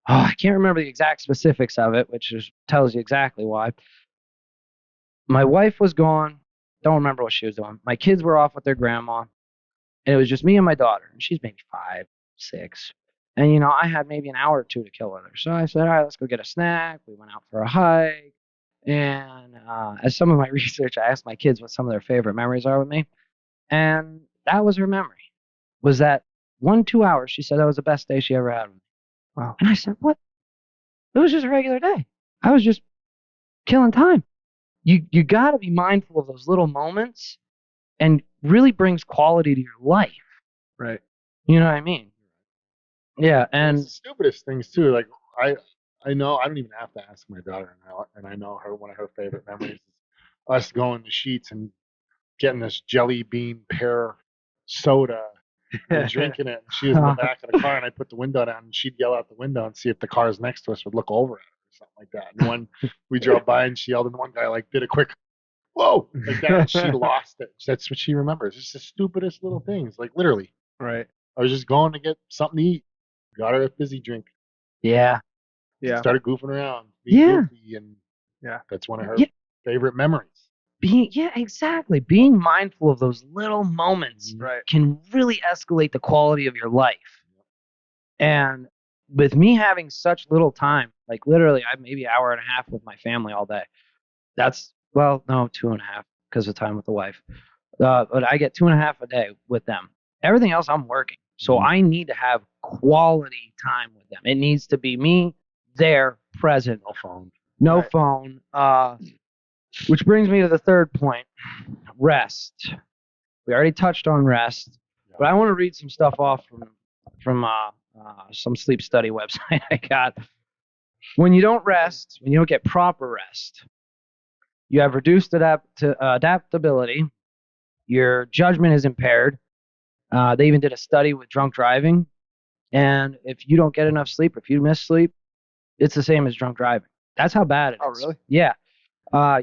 Oh, I can't remember the exact specifics of it, which tells you exactly why. My wife was gone. Don't remember what she was doing. My kids were off with their grandma, and it was just me and my daughter. And she's maybe 5, 6. And, I had maybe an hour or two to kill with her. So I said, all right, let's go get a snack. We went out for a hike. And as some of my research, I asked my kids what some of their favorite memories are with me. And that was her memory, was that 1-2 hours. She said that was the best day she ever had with me. Wow. And I said, what? It was just a regular day. I was just killing time. you got to be mindful of those little moments, and really brings quality to your life. Right. You know what I mean? Yeah, and it's the stupidest things too. Like I know I don't even have to ask my daughter, and I know her one of her favorite memories is us going to Sheets and getting this jelly bean pear soda and drinking it. And she was in the back of the car, and I put the window down, and she'd yell out the window and see if the cars next to us would look over at her or something like that. And when we drove by, and she yelled, and one guy like did a quick whoa like that, and she lost it. That's what she remembers. It's the stupidest little things. Like literally, Right. I was just going to get something to eat, got her a fizzy drink, yeah, Yeah. started goofing around, being Yeah. goofy, and Yeah. that's one of her Yeah. favorite memories. exactly. Being mindful of those little moments Right. can really escalate the quality of your life. And with me having such little time, like literally, I have maybe an hour and a half with my family all day. That's, well, no, 2.5 because of time with the wife. But I get 2.5 a day with them. Everything else, I'm working. So I need to have quality time with them. It needs to be me there, present. No phone. No Right. phone. Which brings me to the third point, rest. We already touched on rest, but I want to read some stuff off from some sleep study website I got. When you don't rest, when you don't get proper rest, you have reduced adaptability. Your judgment is impaired. They even did a study with drunk driving, and if you don't get enough sleep, if you miss sleep, it's the same as drunk driving. That's how bad it is. Oh, really? Yeah.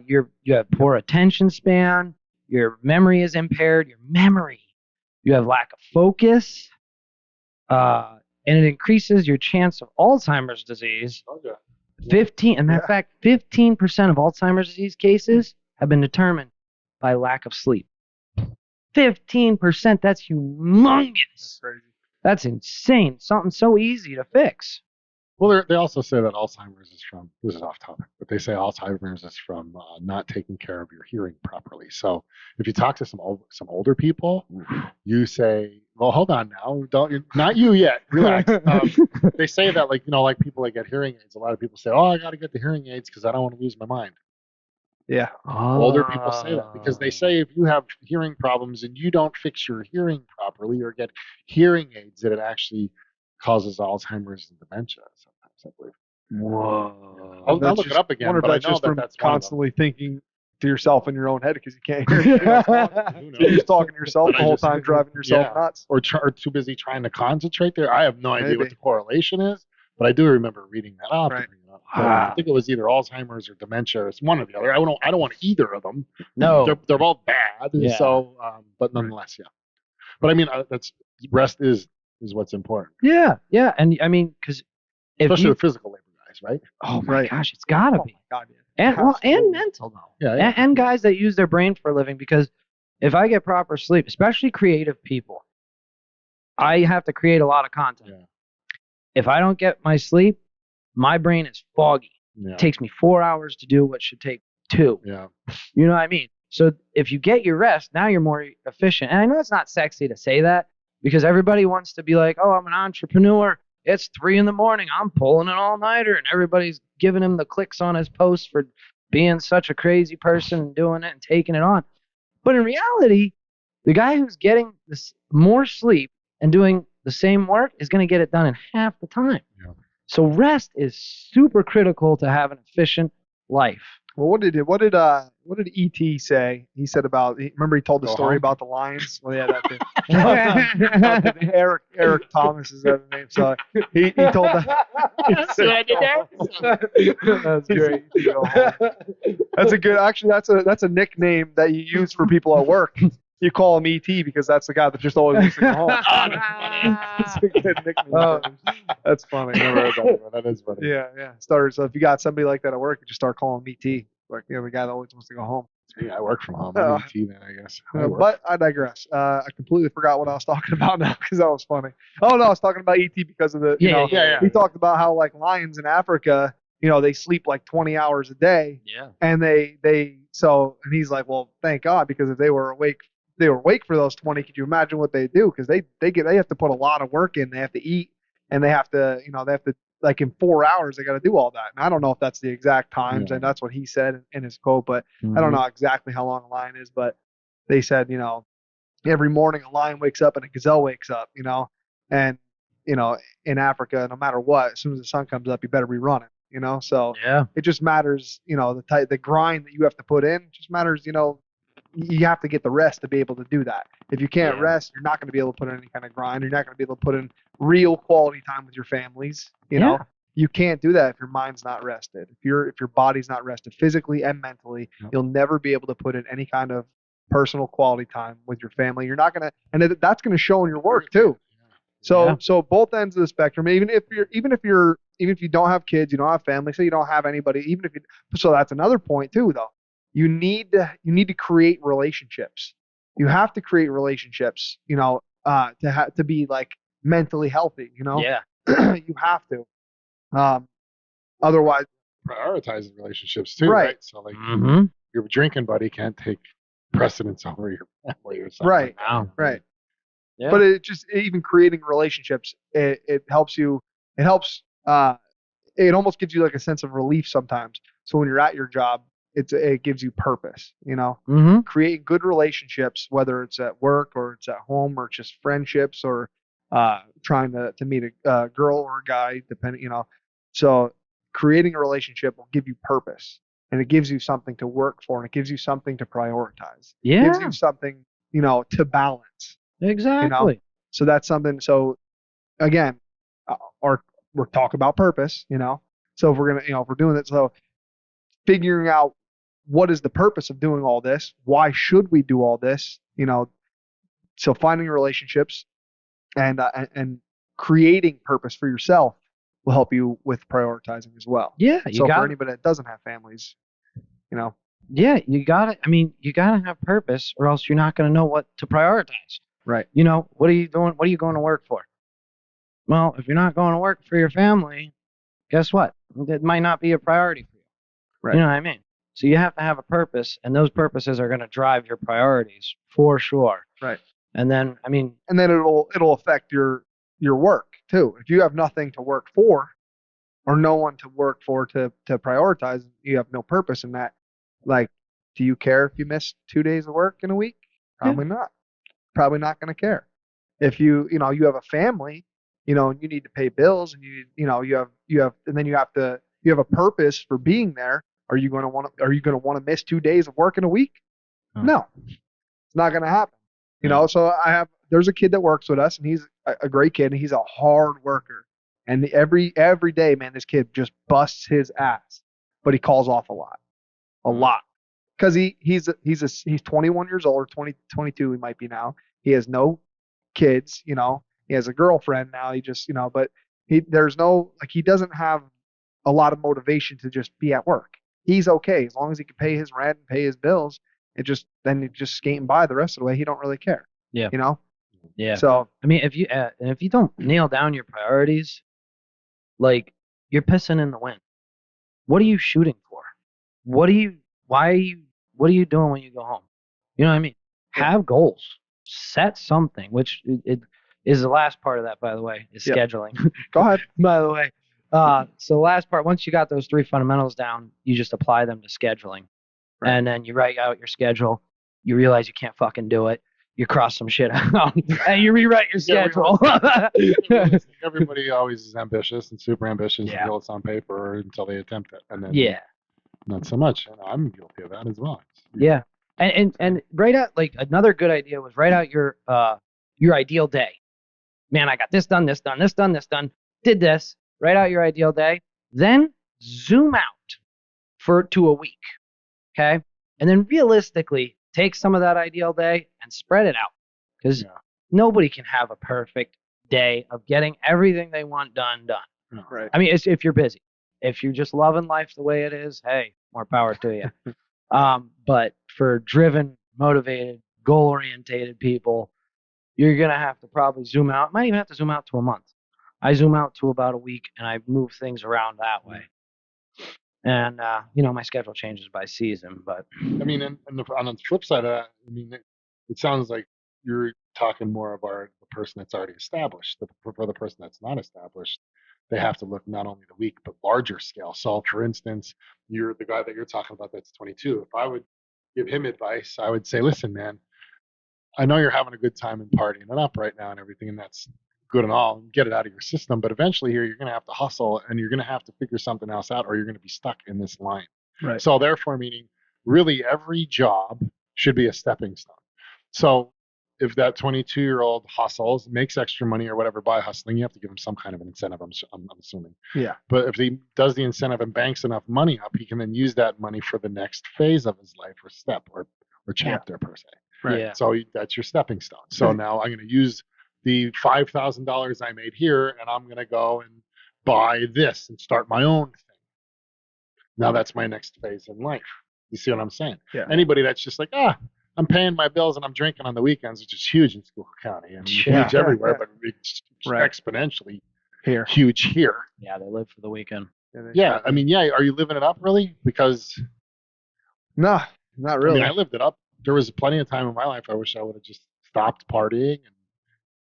You have poor attention span. Your memory is impaired. You have lack of focus. And it increases your chance of Alzheimer's disease. Okay. 15, and matter of fact, 15% of Alzheimer's disease cases have been determined by lack of sleep. 15%, that's humongous. That's crazy. That's insane. Something so easy to fix. Well, they also say that Alzheimer's is from, this is off topic, but they say Alzheimer's is from not taking care of your hearing properly. So if you talk to some older people, you say, well, hold on now, not you yet, relax. They say that like people that get hearing aids, a lot of people say, oh, I got to get the hearing aids because I don't want to lose my mind. Yeah. Older people say that because they say if you have hearing problems and you don't fix your hearing properly or get hearing aids, that it actually causes Alzheimer's and dementia sometimes, I believe. Whoa. I'll look it up again, Wonder but if I that's know just that from that's one of them. constantly thinking to yourself in your own head because you can't hear anything else. Who knows? You're just talking to yourself But the I whole just- time, driving yourself yeah. nuts. Or too busy trying to concentrate there. I have no idea what Maybe. the correlation is, but I do remember reading that. I'll have to Right. bring it up. But I think it was either Alzheimer's or dementia. It's one or the other. I don't want either of them. No. They're both bad. Yeah. So, but nonetheless, yeah. But I mean, that's rest is what's important, Yeah. And I mean, because if especially you, with physical labor guys, right? oh my Right. gosh, it's gotta Oh be. my God, yeah. And Absolutely. mental though. Yeah. And guys that use their brain for a living, because if I get proper sleep, especially creative people, I have to create a lot of content. Yeah. If I don't get my sleep, my brain is foggy. Yeah. It takes me 4 hours to do what should take 2. Yeah. You know what I mean? So if you get your rest, now you're more efficient. And I know it's not sexy to say that because everybody wants to be like, oh, I'm an entrepreneur. It's 3 a.m. I'm pulling an all-nighter, and everybody's giving him the clicks on his post for being such a crazy person and doing it and taking it on. But in reality, the guy who's getting this more sleep and doing the same work is going to get it done in half the time. Yeah. So rest is super critical to have an efficient life. Well, what did E.T. say? He said remember he told the Go story home. about the lions? Well, yeah, that thing. Eric Thomas is that name. So he told that. That's great. That's a good. Actually, that's a nickname that you use for people at work. You call him ET because that's the guy that just always wants to go home. That's a good nickname. That's funny. Never heard that one. That is funny. Yeah. So if you got somebody like that at work, you just start calling him ET. Like, the guy that always wants to go home. Yeah, I work from home. I'm ET then, I guess. But I digress. I completely forgot what I was talking about now because that was funny. Oh no, I was talking about ET because of the. Yeah. He talked about how like lions in Africa, they sleep like 20 hours a day. Yeah. And and he's like, well, thank God, because if they were awake for those 20. Could you imagine what they do? Because they have to put a lot of work in. They have to eat, and they have to like in 4 hours, I got to do all that. And I don't know if that's the exact times, Yeah. and that's what he said in his quote, but I Mm-hmm. don't know exactly how long a lion is, but they said, every morning a lion wakes up and a gazelle wakes up, and, in Africa, no matter what, as soon as the sun comes up, you better be running, so Yeah. it just matters, the grind that you have to put in just matters, you have to get the rest to be able to do that. If you can't Yeah. rest, you're not going to be able to put in any kind of grind. You're not going to be able to put in real quality time with your families. Yeah. You can't do that if your mind's not rested. If your body's not rested physically and mentally, Yep. you'll never be able to put in any kind of personal quality time with your family. You're not going to, and that's going to show in your work too. So Yeah. so both ends of the spectrum. Even if you don't have kids, you don't have family, say you don't have anybody, so that's another point too though. You need to create relationships. You have to create relationships, to be like mentally healthy, Yeah. you have to. Otherwise, Prioritizing relationships too, Right. right? So like Mm-hmm. your drinking buddy can't take precedence over your family or something. Right. Like that. right. Yeah. But it just even creating relationships, it helps you. It helps. It almost gives you like a sense of relief sometimes. So when you're at your job, it gives you purpose. Mm-hmm. Creating good relationships, whether it's at work or it's at home or just friendships or trying to meet a girl or a guy, depending. So creating a relationship will give you purpose, and it gives you something to work for, and it gives you something to prioritize. It gives Yeah. you something to balance. Exactly. So that's something. So again, our we're talking about purpose. So if we're gonna, if we're doing it, so figuring out what is the purpose of doing all this, why should we do all this, so finding relationships and creating purpose for yourself will help you with prioritizing as well. Yeah. You So got for it. anybody that doesn't have families, Yeah. You got it. I mean, you got to have purpose, or else you're not going to know what to prioritize. right, What are you doing? What are you going to work for? Well, if you're not going to work for your family, guess what? It might not be a priority for you. right, You know what I mean? So you have to have a purpose, and those purposes are going to drive your priorities for sure. right. And then, I mean, And then it'll affect your work too. If you have nothing to work for, or no one to work for to prioritize, you have no purpose in that. Like, do you care if you miss 2 days of work in a week? yeah, Probably not. Probably not going to care. If you have a family, and you need to pay bills, and and then you have a purpose for being there. Are you going to want to miss 2 days of work in a week? Huh. No, it's not going to happen. No. So there's a kid that works with us, and he's a great kid, and he's a hard worker. And every day, man, this kid just busts his ass, but he calls off a lot, because he's 21 years old, or 22 he might be now. He has no kids, he has a girlfriend now. He just, but there's no, like, he doesn't have a lot of motivation to just be at work. He's okay as long as he can pay his rent and pay his bills. Then he's just skating by the rest of the way. He don't really care. Yeah. Yeah. So I mean, if you don't nail down your priorities, like, you're pissing in the wind. What are you shooting for? What are you doing when you go home? You know what I mean? Yeah. Have goals. Set something, which it is the last part of that, by the way, is Yeah. scheduling. go ahead. By the way. So the last part, once you got those 3 fundamentals down, you just apply them to scheduling. Right. And then you write out your schedule. You realize you can't fucking do it. You cross some shit out and you rewrite your schedule. Everybody always is ambitious and super ambitious Yeah. until it's on paper, until they attempt it, and then Yeah. not so much. And I'm guilty of that as well. Yeah. And write out, like, another good idea was write out your ideal day. Man, I got this done, this done, this done, this done, did this. Write out your ideal day. Then zoom out to a week. Okay? And then realistically take some of that ideal day and spread it out. Because nobody can have a perfect day of getting everything they want done. Right. I mean, it's if you're busy. If you're just loving life the way it is, hey, more power to you. But for driven, motivated, goal-orientated people, you're going to have to probably zoom out. Might even have to zoom out to a month. I zoom out to about a week, and I move things around that way. And, my schedule changes by season, but. I mean, on the flip side of that, I mean, it sounds like you're talking more of the person that's already established. For the person that's not established, they have to look not only the week, but larger scale. So for instance, you're the guy that you're talking about that's 22. If I would give him advice, I would say, listen, man, I know you're having a good time and partying it up right now and everything, and that's good and all, and get it out of your system. But eventually here, you're going to have to hustle and you're going to have to figure something else out, or you're going to be stuck in this line. Right. So therefore, meaning really every job should be a stepping stone. So if that 22-year-old hustles, makes extra money or whatever by hustling, you have to give him some kind of an incentive, I'm assuming. Yeah. But if he does the incentive and banks enough money up, he can then use that money for the next phase of his life or step or chapter per se. Right. Yeah. So that's your stepping stone. So now I'm going to use the $5,000 I made here, and I'm going to go and buy this and start my own thing. Now that's my next phase in life. You see what I'm saying? Yeah. Anybody that's just like, I'm paying my bills and I'm drinking on the weekends, which is huge in Schuylkill County. I mean, Yeah. huge everywhere, Yeah. but it's Right. exponentially Here. huge here. Yeah, they live for the weekend. Yeah, I mean, yeah. Are you living it up really? Because No, not really. I mean, I lived it up. There was plenty of time in my life I wish I would have just stopped partying and,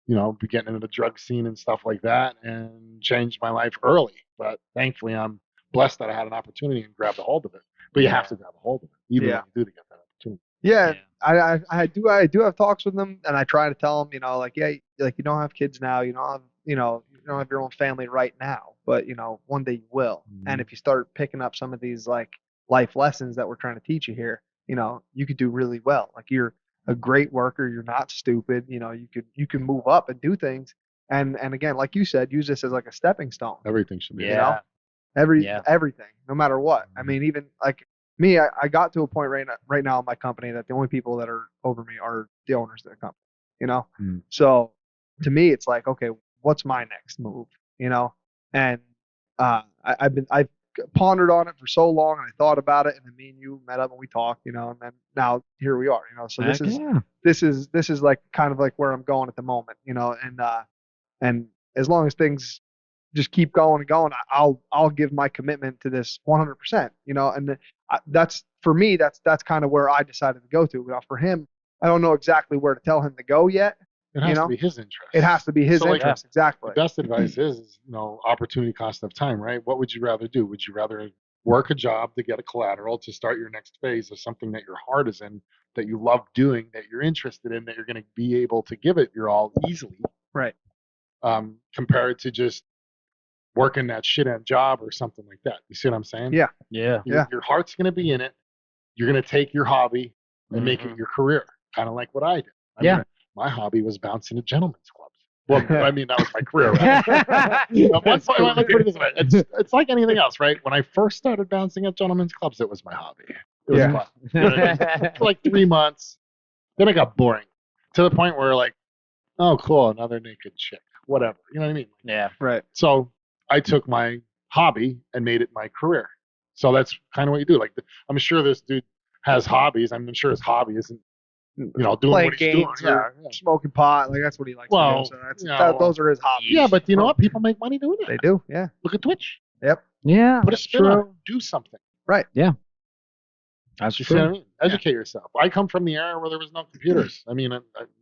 you know, be getting into the drug scene and stuff like that and changed my life early. But thankfully, I'm blessed that I had an opportunity and grabbed a hold of it. But you have to grab a hold of it, even when you do to get that opportunity. Yeah, I do have talks with them, and I try to tell them, you know, like, yeah, like you don't have kids now, you don't have, you don't have your own family right now, but you know, one day you will. And if you start picking up some of these like life lessons that we're trying to teach you here, you know, you could do really well. Like you're a great worker, you're not stupid, you know, you can move up and do things. And again, like you said, use this as like a stepping stone. Everything should be. You know, everything, no matter what. I mean, even like me, I got to a point right now in my company that the only people that are over me are the owners of the company, you know? So to me, it's like, okay, what's my next move, you know? And I've pondered on it for so long, and I thought about it, and then me and you met up and we talked, you know, and then now here we are, you know? So this is like kind of like where I'm going at the moment, you know? And as long as things just keep going and going, I'll give my commitment to this 100%, you know, and that's for me, that's kind of where I decided to go to. But for him, I don't know exactly where to tell him to go yet. It has to be his interest. It has to be his interest, exactly. The best advice is, you know, opportunity cost of time, right? What would you rather do? Would you rather work a job to get a collateral to start your next phase of something that your heart is in, that you love doing, that you're interested in, that you're going to be able to give it your all easily, right? Compared to just working that shit end job or something like that. You see what I'm saying? Yeah. Your heart's going to be in it. You're going to take your hobby and make it your career, kind of like what I did. I mean, my hobby was bouncing at gentlemen's clubs. Well, I mean, that was my career. Right? Let's put it this way. It's like anything else, right? When I first started bouncing at gentlemen's clubs, it was my hobby. It was fun. You know what I mean? For like 3 months. Then it got boring to the point where like, oh, cool, another naked chick, whatever. You know what I mean? Yeah. Right. So I took my hobby and made it my career. So that's kind of what you do. Like, I'm sure this dude has hobbies. I'm sure his hobby isn't, you know, doing playing what he's games, doing. Smoking pot, like that's what he likes to do. So those are his hobbies. Yeah, but you know what? People make money doing it. They do. Yeah. Look at Twitch. Yep. Yeah. Put a spin on it. Do something. Right. Yeah. That's You true. see what I mean? Educate yourself. I come from the era where there was no computers. I mean,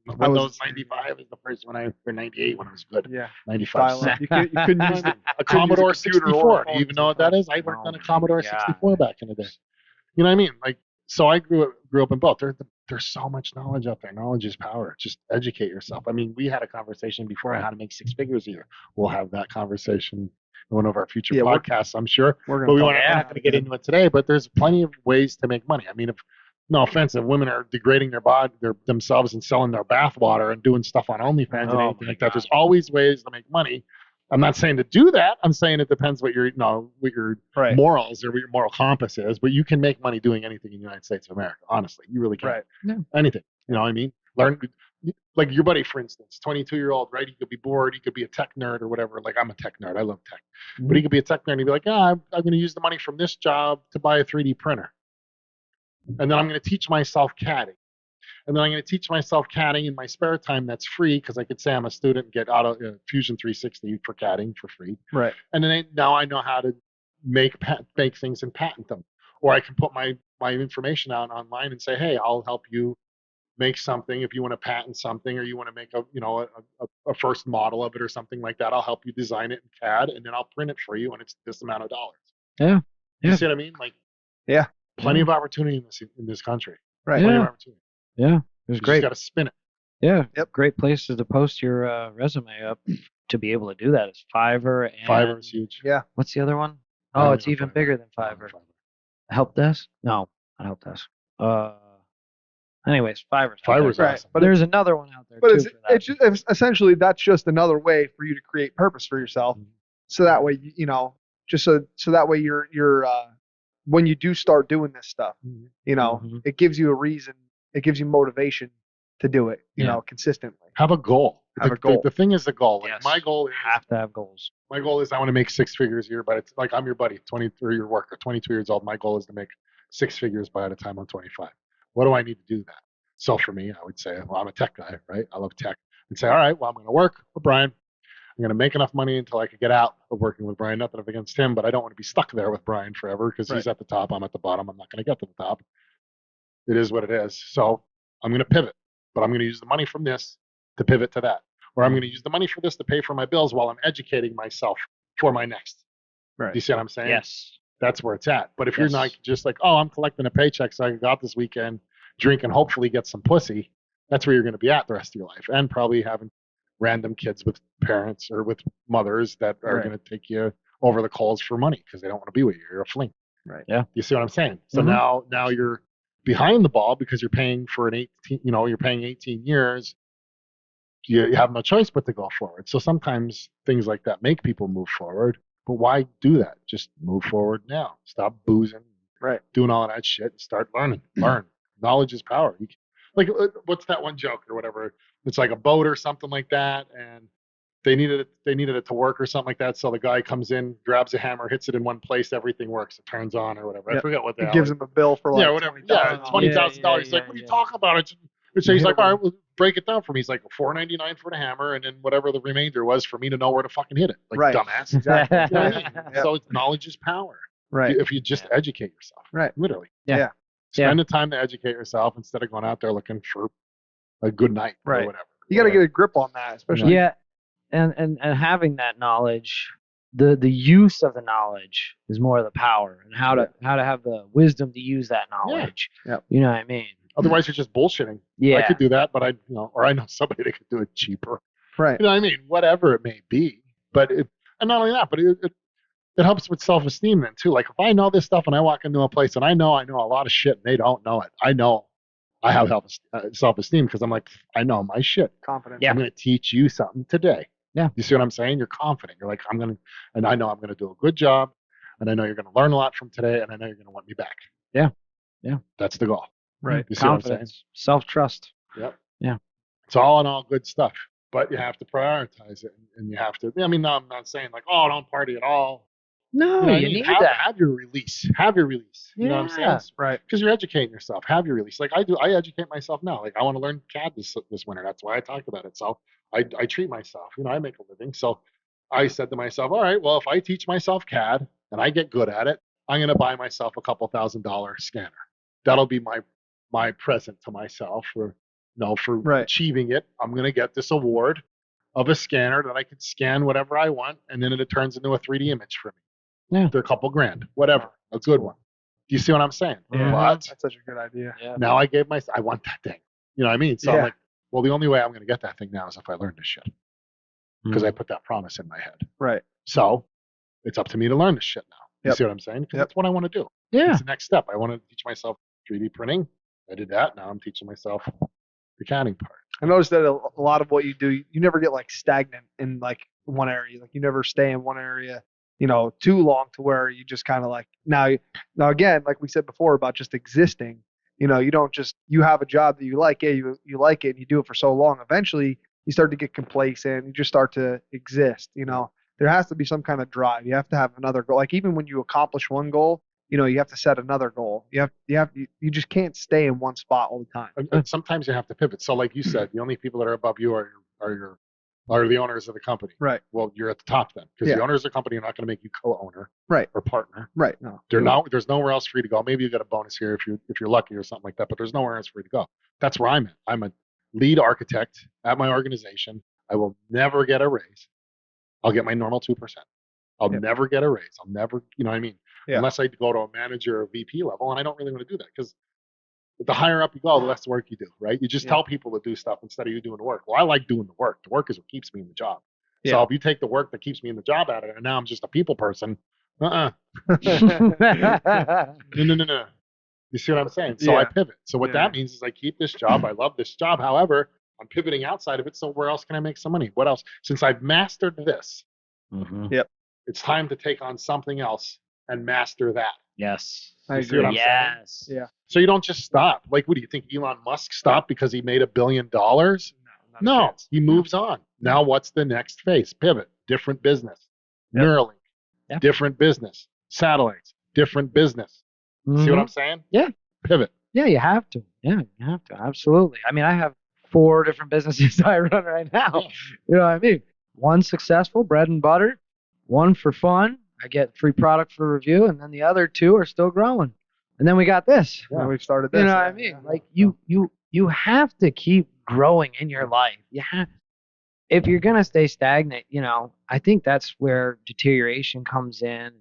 Windows 95 is the first one or 98 when it was good. Yeah. 95. You couldn't use a Commodore 64. Do you even know what that is? I worked on a Commodore 64 back in the day. You know what I mean? Like, so I grew up in both. There's so much knowledge out there. Knowledge is power. Just educate yourself. I mean, we had a conversation before on how to make 6 figures a year. We'll have that conversation in one of our future podcasts, I'm sure. But we're not going to get into it today. But there's plenty of ways to make money. I mean, if no offense, if women are degrading themselves and selling their bathwater and doing stuff on OnlyFans and anything like that, there's always ways to make money. I'm not saying to do that. I'm saying it depends what your morals or what your moral compass is. But you can make money doing anything in the United States of America. Honestly, you really can. Right. Yeah. Anything. You know what I mean? Learn. Like your buddy, for instance, 22-year-old, right? He could be bored. He could be a tech nerd or whatever. Like I'm a tech nerd. I love tech. But he could be a tech nerd and he'd be like, I'm going to use the money from this job to buy a 3D printer. And then I'm going to teach myself CADing. And then I'm going to teach myself CADing in my spare time that's free because I could say I'm a student and get Fusion 360 for CADing for free. Right. And then now I know how to make things and patent them. Or I can put my information out online and say, hey, I'll help you make something, if you want to patent something or you want to make a first model of it or something like that, I'll help you design it in CAD and then I'll print it for you and it's this amount of dollars. Yeah. You Yeah. see what I mean? Like, Yeah. plenty of opportunity in this country. Right. Plenty of Yeah. opportunity. Yeah. It was You great. just got to spin it. Yeah. Yep. Great places to post your resume up to be able to do that. It's Fiverr and Fiverr is huge. Yeah. what's the other one? I Oh, don't it's know even Fiverr. bigger than I don't know Fiverr. Help Desk? No, not Help Desk. Anyways, Fiverr's out Fiverr's there. Right. awesome. But There's another one out there But too it's for that. it's essentially that's just another way for you to create purpose for yourself. So that way you know, just so that way you're when you do start doing this stuff, you know, Mhm. it gives you a reason, it gives you motivation to do it, you Yeah. know, consistently. Have a goal. Have a goal. The thing is the goal. Like Yes. my goal is Have to have goals. I want to make 6 figures a year, but it's like I'm your buddy, 23 your worker, 22 years old. My goal is to make 6 figures by the time I'm 25. What do I need to do that? So for me, I would say, well, I'm a tech guy, right? I love tech. And say, all right, well, I'm going to work with Brian. I'm going to make enough money until I could get out of working with Brian. Nothing against him, but I don't want to be stuck there with Brian forever because he's at the top. I'm at the bottom. I'm not going to get to the top. It is what it is. So I'm going to pivot, but I'm going to use the money from this to pivot to that. Or I'm going to use the money for this to pay for my bills while I'm educating myself for my next. Right. Do you see what I'm saying? Yes. That's where it's at. But if you're Yes. not just like, oh, I'm collecting a paycheck so I can go out this weekend, drink, and hopefully get some pussy, that's where you're going to be at the rest of your life. And probably having random kids with parents or with mothers that are Right. going to take you over the coals for money because they don't want to be with you. You're a fling. Right. Yeah. You see what I'm saying? So Mhm. now you're behind the ball because you're paying for an 18, you're paying 18 years. You have no choice but to go forward. So sometimes things like that make people move forward. But why do that? Just move forward now. Stop boozing, Right. doing all of that shit, and start learning. Learn. Knowledge is power. Like, what's that one joke or whatever? It's like a boat or something like that, and they needed it to work or something like that. So the guy comes in, grabs a hammer, hits it in one place, everything works. It turns on or whatever. I Yep. forget what the It hell. gives him a bill for like whatever. $20,000. $20,000. He's like, what are you talking about? And so he's hit like, it all with right, well, break it down for me. He's like, $4.99 for the hammer, and then whatever the remainder was for me to know where to fucking hit it. Like, Right. dumbass. Exactly. You know what I mean? Yep. So knowledge is power. Right. If you just educate yourself. Right. Literally. Yeah. Yeah. Spend the time to educate yourself instead of going out there looking for a good night Right. or whatever. You got to get a grip on that, especially. Yeah. And having that knowledge, the use of the knowledge is more the power, and how to have the wisdom to use that knowledge. Yep. You know what I mean? Otherwise, you're just bullshitting. Yeah. I could do that, but or I know somebody that could do it cheaper. Right. You know what I mean? Whatever it may be. But and not only that, but it helps with self-esteem then too. Like if I know this stuff and I walk into a place and I know a lot of shit and they don't know it, I know I have self-esteem because I'm like, I know my shit. Confidence. Yeah. I'm going to teach you something today. Yeah. You see what I'm saying? You're confident. You're like, and I know I'm going to do a good job, and I know you're going to learn a lot from today, and I know you're going to want me back. Yeah. Yeah. That's the goal. Right. You see what I'm saying? Confidence, self-trust. Yep. Yeah. It's all in all good stuff, but you have to prioritize it, and you have to. I mean, no, I'm not saying like, oh, don't party at all. No, You know what I you mean? need have, that. have your release. Have your release. You know what I'm saying? Yeah. Right. Because you're educating yourself. Have your release. Like I do. I educate myself now. Like I want to learn CAD this winter. That's why I talked about it. So I treat myself. I make a living. So I said to myself, all right, well, if I teach myself CAD and I get good at it, I'm going to buy myself a couple $1,000 scanner. That'll be my present to myself for Right. achieving it. I'm going to get this award of a scanner that I can scan whatever I want, and then it turns into a 3D image for me. Yeah. They're a couple grand, whatever, a good one. Do you see what I'm saying? Yeah. But That's such a good idea. Yeah. now I want that thing. You know what I mean? So I'm Yeah. like, well, the only way I'm going to get that thing now is if I learn this shit because I put that promise in my head. Right. So it's up to me to learn this shit now. You Yep. see what I'm saying? Because Yep. that's what I want to do. Yeah. It's the next step. I want to teach myself 3D printing. I did that. Now I'm teaching myself the CADing part. I noticed that a lot of what you do, you never get like stagnant in like one area. Like you never stay in one area, too long to where you just kind of like now again, like we said before about just existing, you don't just, you have a job that you like, you like it and you do it for so long. Eventually you start to get complacent. You just start to exist, there has to be some kind of drive. You have to have another goal. Like even when you accomplish one goal, you have to set another goal. You just can't stay in one spot all the time. And sometimes you have to pivot. So like you said, the only people that are above you are your are the owners of the company. Right. Well, you're at the top then, because the owners of the company are not going to make you co-owner Right. or partner. Right. No. There's nowhere else for you to go. Maybe you get a bonus here if you're lucky or something like that, but there's nowhere else for you to go. That's where I'm at. I'm a lead architect at my organization. I will never get a raise. I'll get my normal 2%. I'll never get a raise. I'll never, you know what I mean? Yeah. Unless I go to a manager or VP level, and I don't really want to do that because the higher up you go, the less work you do, right? You just tell people to do stuff instead of you doing the work. Well, I like doing the work. The work is what keeps me in the job. So if you take the work that keeps me in the job out of it, and now I'm just a people person, no. You see what I'm saying? So I pivot. So what that means is I keep this job. I love this job. However, I'm pivoting outside of it. So where else can I make some money? What else? Since I've mastered this, it's time to take on something else and master that. Yes. I see what agree. I'm saying? Yeah. So you don't just stop. Like, what do you think? Elon Musk stopped because he made $1 billion? No, he moves on. Now, what's the next phase? Pivot, different business. Neuralink, different business. Satellites, different business. See what I'm saying? Yeah. Pivot. Yeah, you have to. Yeah, you have to. Absolutely. I mean, I have 4 different businesses I run right now. Yeah. You know what I mean? One successful, bread and butter. One for fun. I get free product for review, and then the other 2 are still growing. And then we got this. Yeah. We've started this. You know what I mean? Like you have to keep growing in your life. You have. If you're gonna stay stagnant, you know, I think that's where deterioration comes in,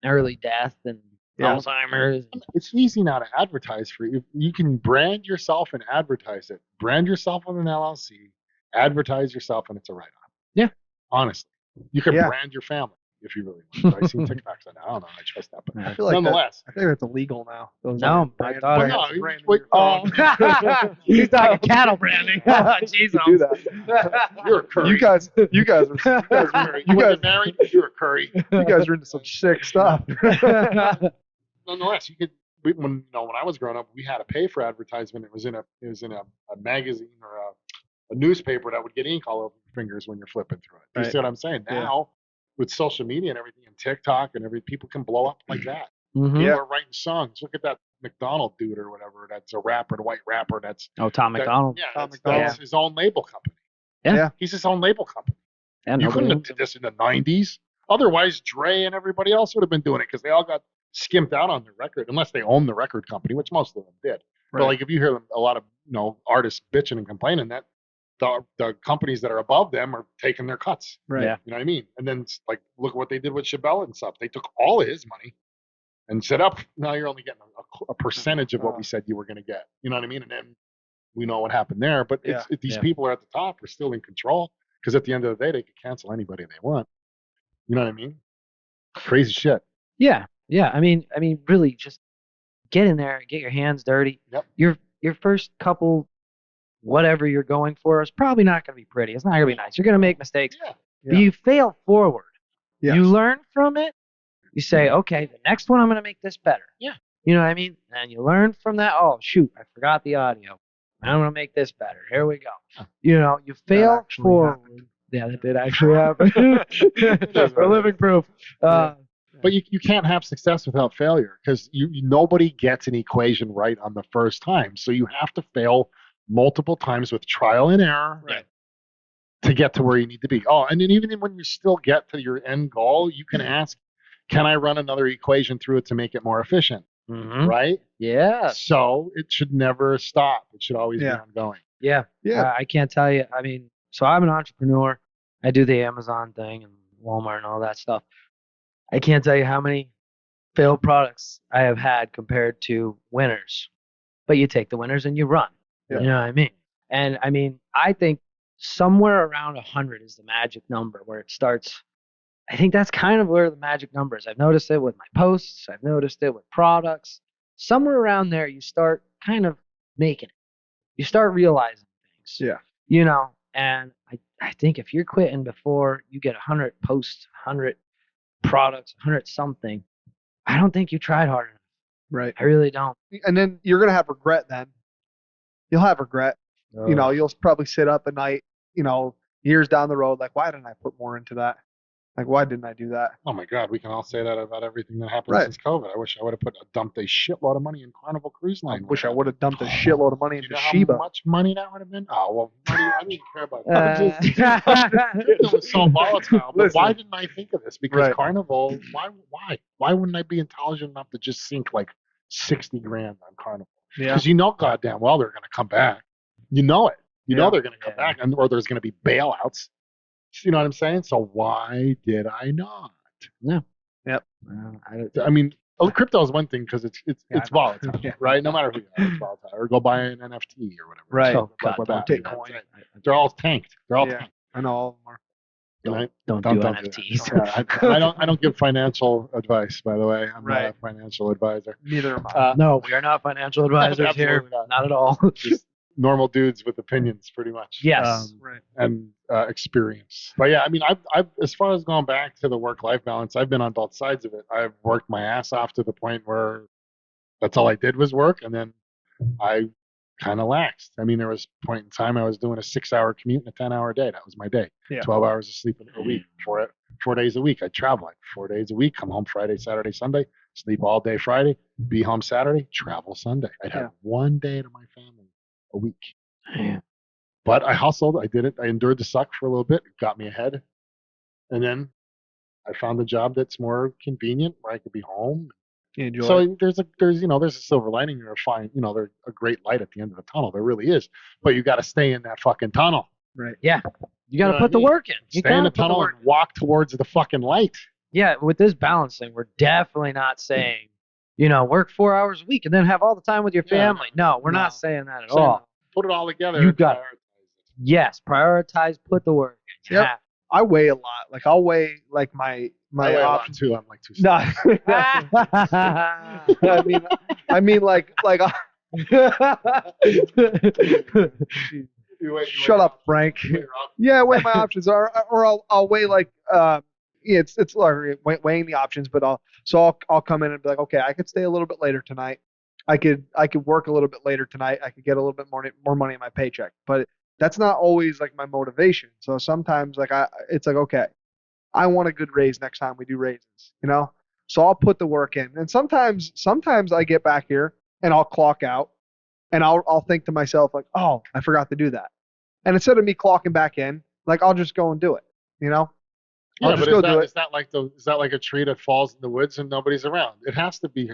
early death and Alzheimer's. It's easy now to advertise for you. You can brand yourself and advertise it. Brand yourself with an LLC, advertise yourself, and it's a write-off. Yeah. Honestly. You can brand your family if you really want to. I've seen TikToks on that. I don't know. I trust that. But I feel like nonetheless. I think that's illegal now. No, I thought he's talking cattle branding. Jeez, do that. You're a curry. You guys are married. You're a curry. You guys are into some sick stuff. Nonetheless, you could. When I was growing up, we had to pay for advertisement. It was in a magazine or a newspaper that would get ink all over your fingers when you're flipping through it. You see what I'm saying? Now, with social media and everything, and TikTok and people can blow up like that. People are writing songs. Look at that McDonald dude or whatever. That's a rapper, the white rapper. That's Tom McDonald. That's his own label company. Yeah. He's his own label company. And you couldn't have did this in the 90s. Otherwise, Dre and everybody else would have been doing it because they all got skimped out on their record, unless they own the record company, which most of them did. But like if you hear a lot of artists bitching and complaining that the companies that are above them are taking their cuts. Right. Yeah. You know what I mean? And then like look at what they did with Chappelle and stuff. They took all of his money and said, "Up now you're only getting a percentage of what we said you were going to get." You know what I mean? And then we know what happened there. But these people are at the top are still in control because at the end of the day they could cancel anybody they want. You know what I mean? Crazy shit. Yeah. Yeah. I mean, really, just get in there, get your hands dirty. Yep. Your first couple, whatever you're going for, is probably not going to be pretty. It's not going to be nice. You're going to make mistakes. Yeah. But you fail forward. Yes. You learn from it. You say, okay, the next one I'm going to make this better. Yeah. You know what I mean? And you learn from that. Oh, shoot, I forgot the audio. I'm going to make this better. Here we go. You fail forward. Happened. Yeah, that did actually happen. We're living proof. But you can't have success without failure because nobody gets an equation right on the first time. So you have to fail multiple times with trial and error to get to where you need to be. Oh, and then even when you still get to your end goal, you can ask, can I run another equation through it to make it more efficient? Mm-hmm. Right? Yeah. So it should never stop. It should always be ongoing. Yeah. Yeah. I can't tell you. I mean, so I'm an entrepreneur. I do the Amazon thing and Walmart and all that stuff. I can't tell you how many failed products I have had compared to winners. But you take the winners and you run. Yeah. You know what I mean? And I mean, I think somewhere around 100 is the magic number where it starts. I think that's kind of where the magic number is. I've noticed it with my posts. I've noticed it with products. Somewhere around there, you start kind of making it. You start realizing things. Yeah. And I think if you're quitting before you get 100 posts, 100 products, 100 something, I don't think you tried hard enough. Right. I really don't. And then you're going to have regret then. You'll have regret. You'll probably sit up at night, years down the road, like, why didn't I put more into that? Like, why didn't I do that? Oh my God, we can all say that about everything that happened Right. since COVID. I wish I would have dumped a shitload of money in Carnival Cruise I Line. wish I would have dumped a shitload of money Do you into know how Sheba. much money that would have been? Oh well, money. I didn't care about that. Crypto was so volatile. But why didn't I think of this? Because Right. Carnival. Why wouldn't I be intelligent enough to just sink like 60 grand on Carnival? Yeah. Because you know goddamn well they're going to come back. You know it. You know Yeah. they're going to come back, or there's going to be bailouts. You know what I'm saying? So why did I not? No. Yep. I mean, crypto is one thing because it's Yeah, I know. volatile, Yeah. right? No matter who you are, it's volatile. Or go buy an NFT or whatever. Right. Oh, God, Like don't that. do Bitcoin. that. They're all tanked. They're all Yeah. tanked. I know all of them are. Right? Don't do NFTs. Yeah, I don't give financial advice, by the way. I'm not a Right. financial advisor. Neither am I. No, we are not financial advisors here. Absolutely not. Not at all. Just normal dudes with opinions, pretty much. Yes. Right. And experience. But yeah, I mean, I've as far as going back to the work-life balance, I've been on both sides of it. I've worked my ass off to the point where that's all I did was work, and then I kind of laxed. I mean, there was a point in time I was doing a 6-hour commute and a 10-hour day. That was my day. Yeah. 12 hours of sleep a week. 4 days a week. I'd travel like 4 days a week, come home Friday, Saturday, Sunday, sleep all day Friday, be home Saturday, travel Sunday. I'd have 1 day to my family a week. Man. But I hustled. I did it. I endured the suck for a little bit. It got me ahead. And then I found a job that's more convenient where I could be home. You enjoy it. So there's a silver lining or a fine, there's a great light at the end of the tunnel. There really is. But you got to stay in that fucking tunnel. Right. Yeah. You got to know put what I the mean? work in. You Stay in the gotta put tunnel work and walk towards the fucking light. Yeah, with this balancing, we're definitely not saying, work 4 hours a week and then have all the time with your Yeah, family. No, we're no. not saying that at Saying all. Put it all together. You and got it. prioritize it. Yes, prioritize, put the work in. Yep. I weigh a lot. Like I'll weigh like my I weigh a lot options. too. I'm like 260. No. I mean like shut up, Frank. Yeah, weigh my options, or I'll weigh like it's like weighing the options, but I'll come in and be like, okay, I could stay a little bit later tonight. I could work a little bit later tonight. I could get a little bit more money in my paycheck, but that's not always like my motivation. So sometimes like it's like, okay, I want a good raise next time we do raises, So I'll put the work in, and sometimes I get back here and I'll clock out, and I'll think to myself like, oh, I forgot to do that, and instead of me clocking back in, like I'll just go and do it, Yeah, I'll just but go do it. is that like a tree that falls in the woods and nobody's around? It has to be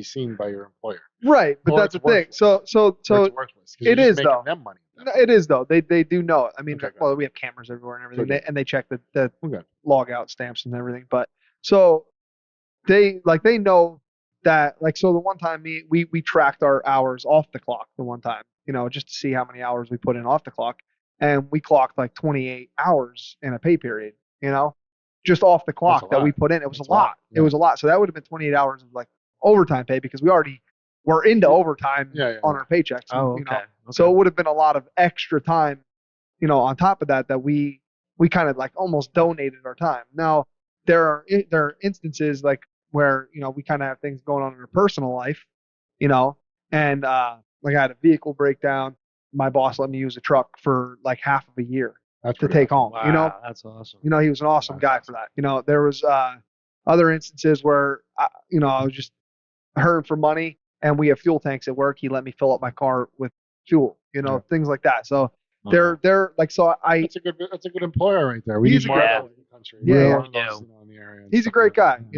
seen by your employer. Right, but Or that's the it's thing. worthless. So Or it's worthless. 'Cause it you're just is, making though. them money. It is though. They do know it. I mean, Okay, well, we have cameras everywhere and everything, Okay. and they check the Okay. log out stamps and everything. But so they know that, like, so the one time we tracked our hours off the clock the one time, just to see how many hours we put in off the clock, and we clocked like 28 hours in a pay period, just off the clock that we put in. It was That's a lot. Yeah. It was a lot. So that would have been 28 hours of like overtime pay, because we already were into overtime on our paychecks. Oh, okay. So it would have been a lot of extra time, on top of that we kind of like almost donated our time. Now there are instances like where, we kind of have things going on in our personal life, and like I had a vehicle breakdown. My boss let me use a truck for like half of a year to take home. Wow, that's awesome. He was an awesome guy for that. There was other instances where I was just hurting for money, and we have fuel tanks at work. He let me fill up my car with fuel, things like that. So they're like, so That's a good employer right there. We He's need a more great- of those in the country. Yeah, More yeah. of those, in the area and he's a stuff great guy. like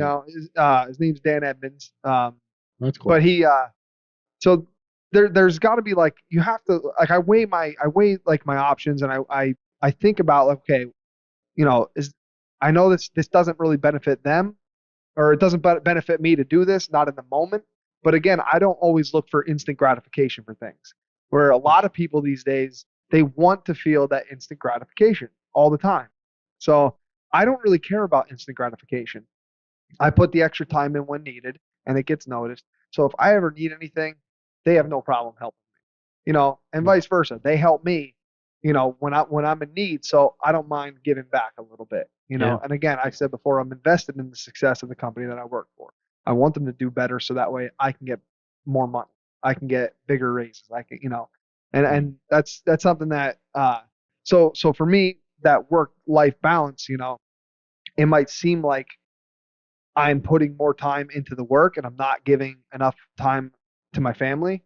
that. His name's Dan Edmonds. That's cool. But he so there's got to be like, you have to, like, I weigh like my options, and I think about like, okay, I know this doesn't really benefit them, or it doesn't benefit me to do this, not in the moment. But again, I don't always look for instant gratification for things. Where a lot of people these days, they want to feel that instant gratification all the time. So I don't really care about instant gratification. I put the extra time in when needed, and it gets noticed. So if I ever need anything, they have no problem helping me. And vice versa. They help me, when I'm in need. So I don't mind giving back a little bit. Yeah. And again, I said before, I'm invested in the success of the company that I work for. I want them to do better, so that way I can get more money. I can get bigger raises. I can, and that's something that so for me, that work-life balance, it might seem like I'm putting more time into the work and I'm not giving enough time to my family.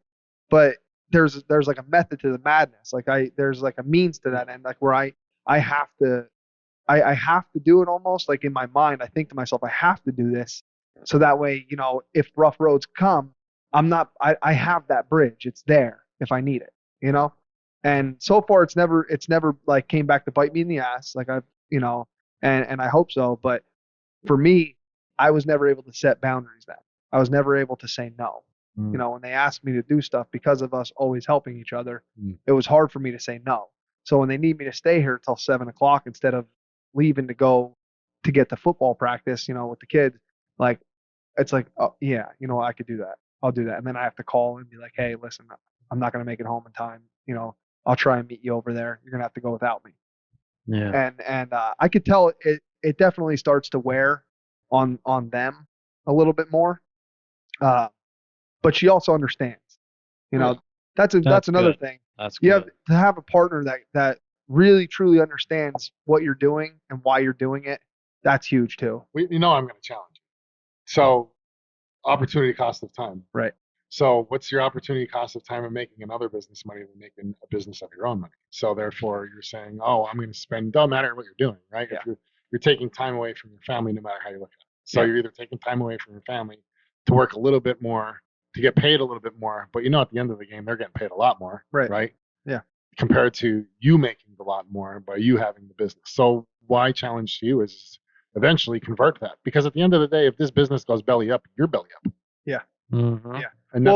But there's like a method to the madness. Like there's like a means to that end, like where I have to I have to do it almost like in my mind. I think to myself, I have to do this. So that way, if rough roads come, I have that bridge. It's there if I need it. And so far it's never like came back to bite me in the ass. Like and I hope so. But for me, I was never able to set boundaries then. I was never able to say no. When they asked me to do stuff because of us always helping each other, it was hard for me to say no. So when they need me to stay here till 7 o'clock instead of leaving to go to get to football practice, with the kids, like it's like, oh yeah, I could do that. I'll do that. And then I have to call and be like, hey, listen, I'm not going to make it home in time. I'll try and meet you over there. You're going to have to go without me. Yeah. And I could tell it definitely starts to wear on them a little bit more. But she also understands. That's another good. thing. That's You good. have to have a partner that really truly understands what you're doing and why you're doing it. That's huge too. I'm going to challenge you. So, opportunity cost of time. Right. So, what's your opportunity cost of time of making another business money than making a business of your own money? So, therefore, you're saying, oh, I'm going to spend, don't matter what you're doing, right? Yeah. If you're taking time away from your family, no matter how you look at it. So, Yeah. you're either taking time away from your family to work a little bit more, to get paid a little bit more, but at the end of the game, they're getting paid a lot more, right? Yeah. Compared to you making a lot more by you having the business. So, why challenge to you is eventually convert that, because at the end of the day, if this business goes belly up, you're belly up. Yeah. Mm-hmm. Yeah. And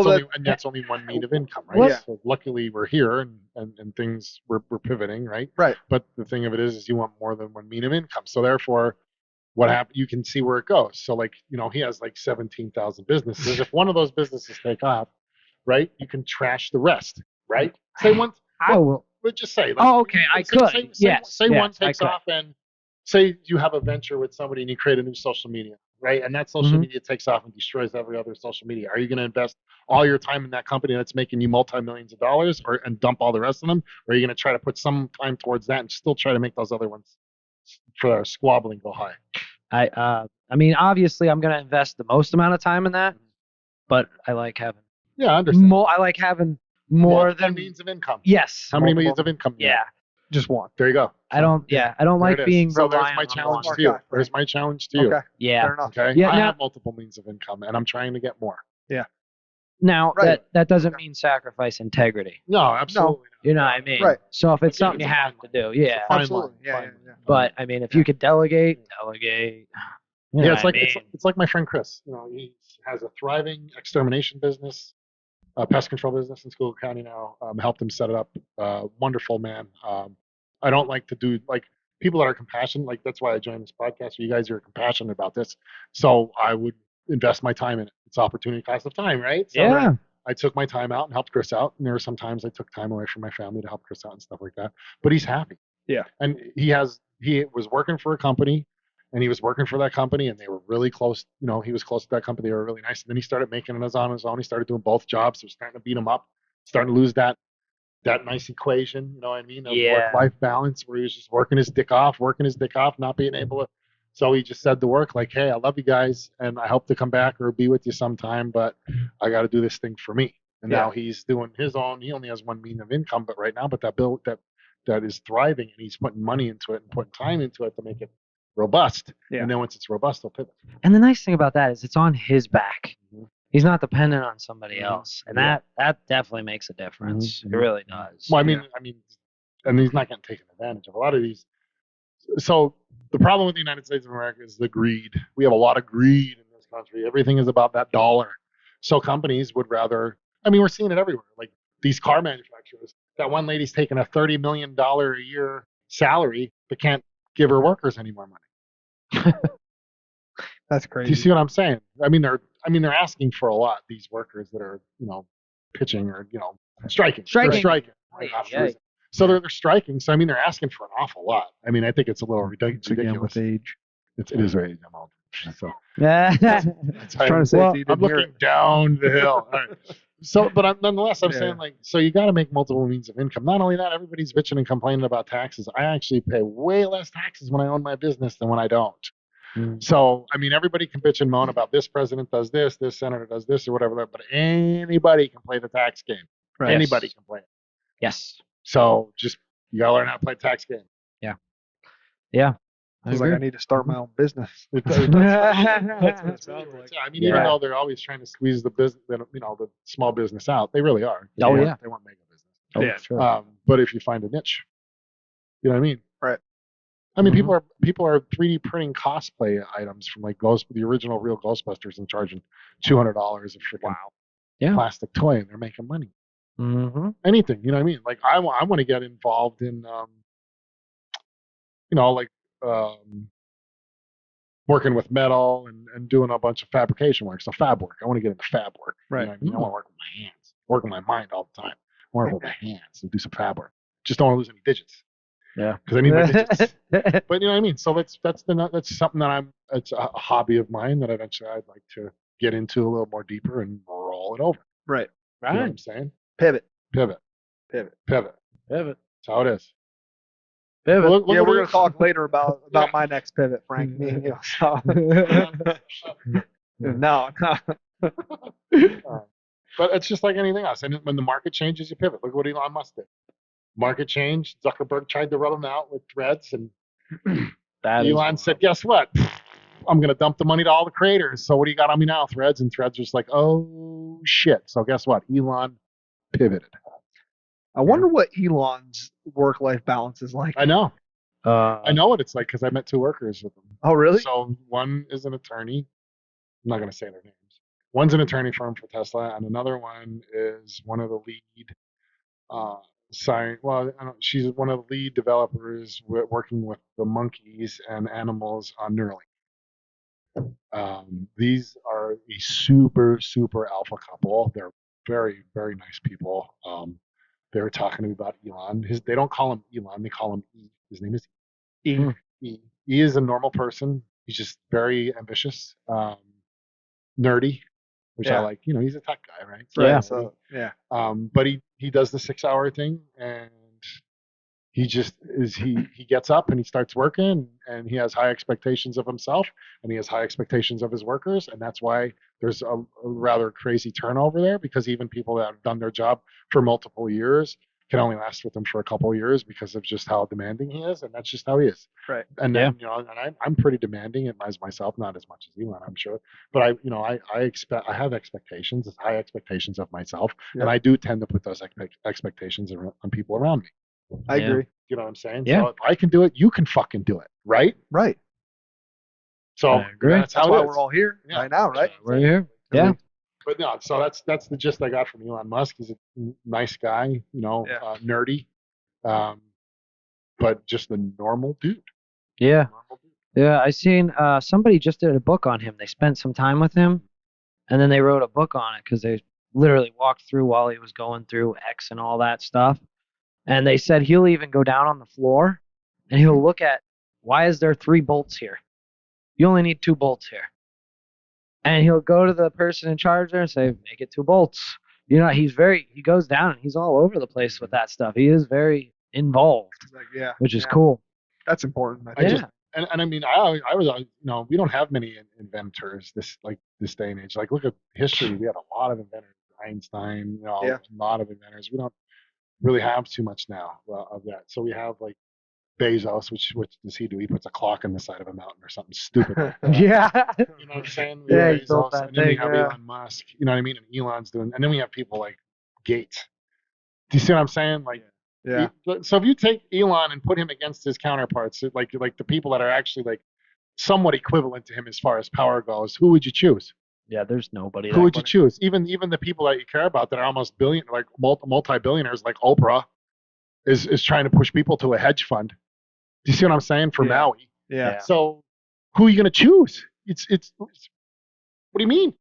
that's only one mean of income, right? Yeah. So luckily we're here and things we're pivoting, right? Right. But the thing of it is you want more than one mean of income. So therefore, what happened? You can see where it goes. So he has like 17,000 businesses. If one of those businesses take off, right, you can trash the rest, right? Say one. I will. Let's just say. Okay, I could. Yes. Say one takes I could. off, and say you have a venture with somebody and you create a new social media, right? And that social Mhm. media takes off and destroys every other social media. Are you going to invest all your time in that company that's making you multi-millions of dollars, and dump all the rest of them? Or are you going to try to put some time towards that and still try to make those other ones for their squabbling go high? I mean, obviously, I'm going to invest the most amount of time in that, but I like having Yeah, I understand. I like having more Multiple than means of income. Yes. How many means of income? Do you Yeah. have? Just one. There you go. I don't. Yeah. I don't There like it is. being So there's reliant my on challenge one. to you. Okay. There's my challenge to you. Okay. Yeah. Fair enough. Okay. Yeah, I now- have multiple means of income, and I'm trying to get more. Now Right. that doesn't mean sacrifice integrity. No, absolutely. You know what I mean? Right. So if it's Again, something it's you a have fine to do, yeah. Fine Absolutely. line, Yeah, fine yeah, line. yeah. But I mean, if you could delegate. You know Yeah, what I mean? it's like my friend Chris. He has a thriving extermination business, a pest control business in Schuylkill County now. Helped him set it up. Wonderful man. I don't like to do people that are compassionate. Like that's why I joined this podcast. You guys are compassionate about this, so I would invest my time in it. It's opportunity cost of time, right? So Yeah. I took my time out and helped Chris out. And there were some times I took time away from my family to help Chris out and stuff like that. But he's happy. Yeah. And he was working for a company, and he was working for that company, and they were really close. He was close to that company. They were really nice. And then he started making it on his own. He started doing both jobs. It was starting to beat him up, starting to lose that nice equation. You know what I mean? Of Yeah. work-life balance, where he was just working his dick off, not being able to. So he just said to work, like, hey, I love you guys, and I hope to come back or be with you sometime, but I got to do this thing for me. And now he's doing his own. He only has one means of income, but right now, that is thriving, and he's putting money into it and putting time into it to make it robust. Yeah. And then once it's robust, he'll pivot. And the nice thing about that is it's on his back. Mhm. He's not dependent on somebody Mhm. else, and Yeah. that definitely makes a difference. Mhm. It really does. Well, I mean, and he's not getting taken advantage of. A lot of these. So the problem with the United States of America is the greed. We have a lot of greed in this country. Everything is about that dollar. So companies would rather. I mean, we're seeing it everywhere. Like these car manufacturers. That one lady's taking a $30 million a year salary, but can't give her workers any more money. That's Do crazy. you see what I'm saying? I mean, they're asking for a lot. These workers that are pitching or striking. They're striking. Yeah. So they're striking. So I mean, they're asking for an awful lot. I mean, I think it's a little It's again ridiculous. with age. It is very old. So Yeah. Trying to say Well, if you I'm didn't hear looking down the hill. All right. So, but nonetheless, I'm Yeah. saying so you got to make multiple means of income. Not only that, everybody's bitching and complaining about taxes. I actually pay way less taxes when I own my business than when I don't. Mm. So, I mean, everybody can bitch and moan about this president does this senator does this, or whatever, but anybody can play the tax game. Right. Anybody Yes. can play it. Yes. So just, you gotta learn how to play tax game. Yeah. Yeah. Feels like I need to start my own business. That's what it sounds like. I mean, even though they're always trying to squeeze the business, the small business out, they really are. They want mega business. Oh, Yeah. sure. But if you find a niche, you know what I mean? Right. I mean, Mhm. people are 3D printing cosplay items from like the original real Ghostbusters and charging $200 a freaking Yeah. plastic toy, and they're making money. Mm-hmm. Anything, you know what I mean? Like I want to get involved in, like working with metal and doing a bunch of fabrication work. So fab work. I want to get into fab work. Right. You know what I mean? I want to work with my hands, work with my mind all the time. I want to work with my hands and do some fab work. Just don't want to lose any digits. Yeah. Because I need my digits. But you know what I mean? So that's something that it's a hobby of mine that eventually I'd like to get into a little more deeper and roll it over. Right. You know what I'm Right. saying? Pivot. Pivot. Pivot. Pivot. That's how it is. Pivot. Look Yeah, at we're it. gonna talk later about Yeah. my next pivot, Frank. Me and you. So. No. But it's just like anything else. And when the market changes, you pivot. Look what Elon Musk did. Market changed. Zuckerberg tried to rub him out with Threads, and Elon said, "Guess what? I'm going to dump the money to all the creators. So what do you got on me now, Threads?" And Threads was like, "Oh shit!" So guess what? Elon pivoted. I wonder what Elon's work-life balance is like. I know. Uh, I know what it's like because I met two workers with them. Oh, really? So one is an attorney. I'm not going to say their names. One's an attorney firm for Tesla, and another one is one of the lead. She's one of the lead developers working with the monkeys and animals on Neuralink. These are a super, super alpha couple. They're very, very nice people. They were talking to me about Elon. They don't call him Elon, they call him E. His name is E. E. E is a normal person. He's just very ambitious, nerdy, which I like. He's a tech guy, right? Yeah. So yeah. But he does the 6 hour thing, and he just he gets up and he starts working, and he has high expectations of himself, and he has high expectations of his workers, and that's why there's a rather crazy turnover there, because even people that have done their job for multiple years can only last with him for a couple of years because of just how demanding he is, and that's just how he is. Right. And then I'm pretty demanding as myself, not as much as Elon, I'm sure, but I have expectations, high expectations of myself, and I do tend to put those expectations on people around me. I agree. You know what I'm saying? Yeah. So if I can do it, you can fucking do it, right? Right. So I agree. that's That's how why it is. we're all here right now, right? we're here. Yeah. But no, so that's the gist I got from Elon Musk. He's a nice guy, nerdy, but just a normal dude. Yeah. Yeah. I seen somebody just did a book on him. They spent some time with him, and then they wrote a book on it because they literally walked through while he was going through X and all that stuff. And they said he'll even go down on the floor and he'll look at, why is there 3 bolts here? You only need 2 bolts here. And he'll go to the person in charge there and say, make it 2 bolts. He goes down and he's all over the place with that stuff. He is very involved, which is cool. That's important. And I mean, I was, we don't have many inventors this day and age. Like, look at history. We had a lot of inventors. Einstein, a lot of inventors. We don't really have too much now of that. So we have like Bezos, which does he do? He puts a clock on the side of a mountain or something stupid like that. Yeah. You know what I'm saying? Yeah, he Bezos, built that and then we thing, have yeah. Elon Musk. You know what I mean? And Elon's doing, and then we have people like Gates. Do you see what I'm saying? Like, Yeah. So if you take Elon and put him against his counterparts, like the people that are actually like somewhat equivalent to him as far as power goes, who would you choose? Yeah, there's nobody. Who would you choose? Even the people that you care about that are almost multi-billionaires, like Oprah, is trying to push people to a hedge fund. Do you see what I'm saying? For Maui. Yeah. So who are you going to choose? It's what do you mean?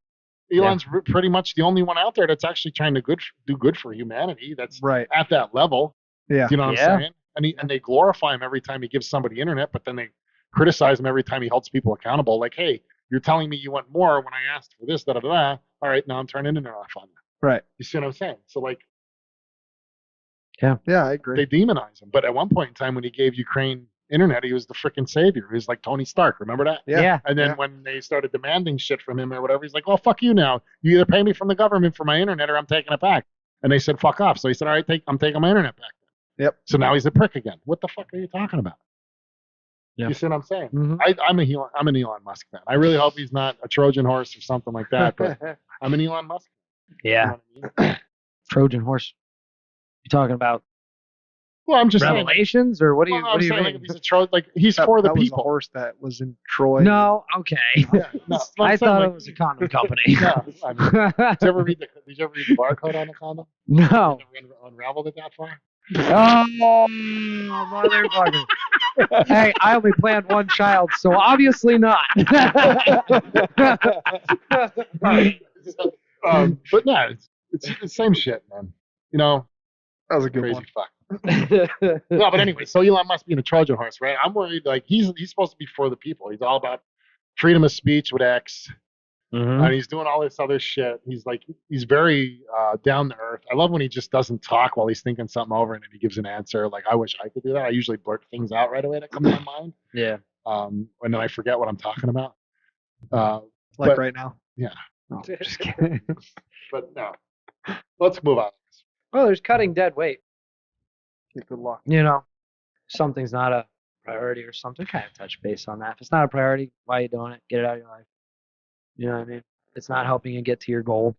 Elon's pretty much the only one out there that's actually trying to do good for humanity. That's Right. at that level. Yeah. Do you know what I'm saying? And they glorify him every time he gives somebody internet, but then they criticize him every time he holds people accountable. Like, hey, you're telling me you want more when I asked for this, da da da. All right, now I'm turning internet off on you. Right. You see what I'm saying? So like, Yeah, I agree. they demonize him. But at one point in time, when he gave Ukraine internet, he was the freaking savior. He was like Tony Stark. Remember that? Yeah. And then when they started demanding shit from him or whatever, he's like, well, fuck you now. You either pay me from the government for my internet or I'm taking it back. And they said, fuck off. So he said, all right, I'm taking my internet back. Yep. So now he's a prick again. What the fuck are you talking about? Yeah. You see what I'm saying? Mhm. I'm an Elon Musk fan. I really hope he's not a Trojan horse or something like that, but I'm an Elon Musk. Yeah. You know what I mean? Trojan horse. You talking about Well, I'm just saying. Revelations or what do you? Well, What do you I'm saying, mean? like, if he's a Trojan, like he's for the that was people. the horse that was in Troy. No, okay. Yeah, no, I I'm saying, thought like, it was a condom company. No, I mean, did you ever read the barcode on the condom? No. You never unraveled it that far? Oh, motherfucker. Hey, I only planned one child, so obviously not. But no, it's the same shit, man. You know, That was a good crazy one. fuck. No, but anyway, so Elon must be in a Trojan horse, right? I'm worried, like he's supposed to be for the people. He's all about freedom of speech with X, and he's doing all this other shit. He's very down to earth. I love when he just doesn't talk while he's thinking something over, and then he gives an answer. Like, I wish I could do that. I usually blurt things out right away that come to my mind. Yeah. And then I forget what I'm talking about. Like but- right now. Yeah. No, just kidding. But no, let's move on. Well, there's cutting dead weight. Yeah, good luck. You know, something's not a priority or something. Kind of touch base on that. If it's not a priority, why are you doing it? Get it out of your life. You know what I mean? It's not helping you get to your goal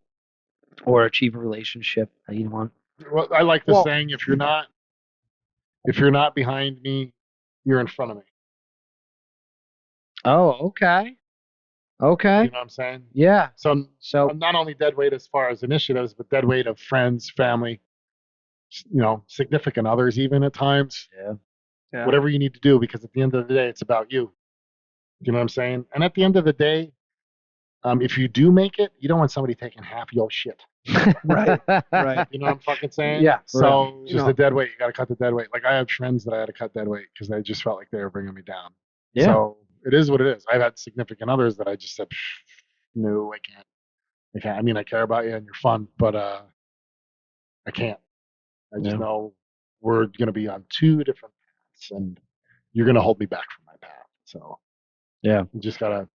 or achieve a relationship that you want. Well, I like the Well- saying: if you're not behind me, you're in front of me. Oh, okay. Okay. You know what I'm saying? Yeah. So So not only dead weight as far as initiatives, but dead weight of friends, family, significant others, even at times. Yeah. Whatever you need to do, because at the end of the day, it's about you. You know what I'm saying? And at the end of the day, if you do make it, you don't want somebody taking half your shit. Right. Right. You know what I'm fucking saying? Yeah, So you just know. the dead weight. You got to cut the dead weight. Like, I have friends that I had to cut dead weight because they just felt like they were bringing me down. Yeah. So it is what it is. I've had significant others that I just said, no, I can't. I mean, I care about you and you're fun, but I can't. I just know we're going to be on two different paths, and you're going to hold me back from my path. So Yeah. you just gotta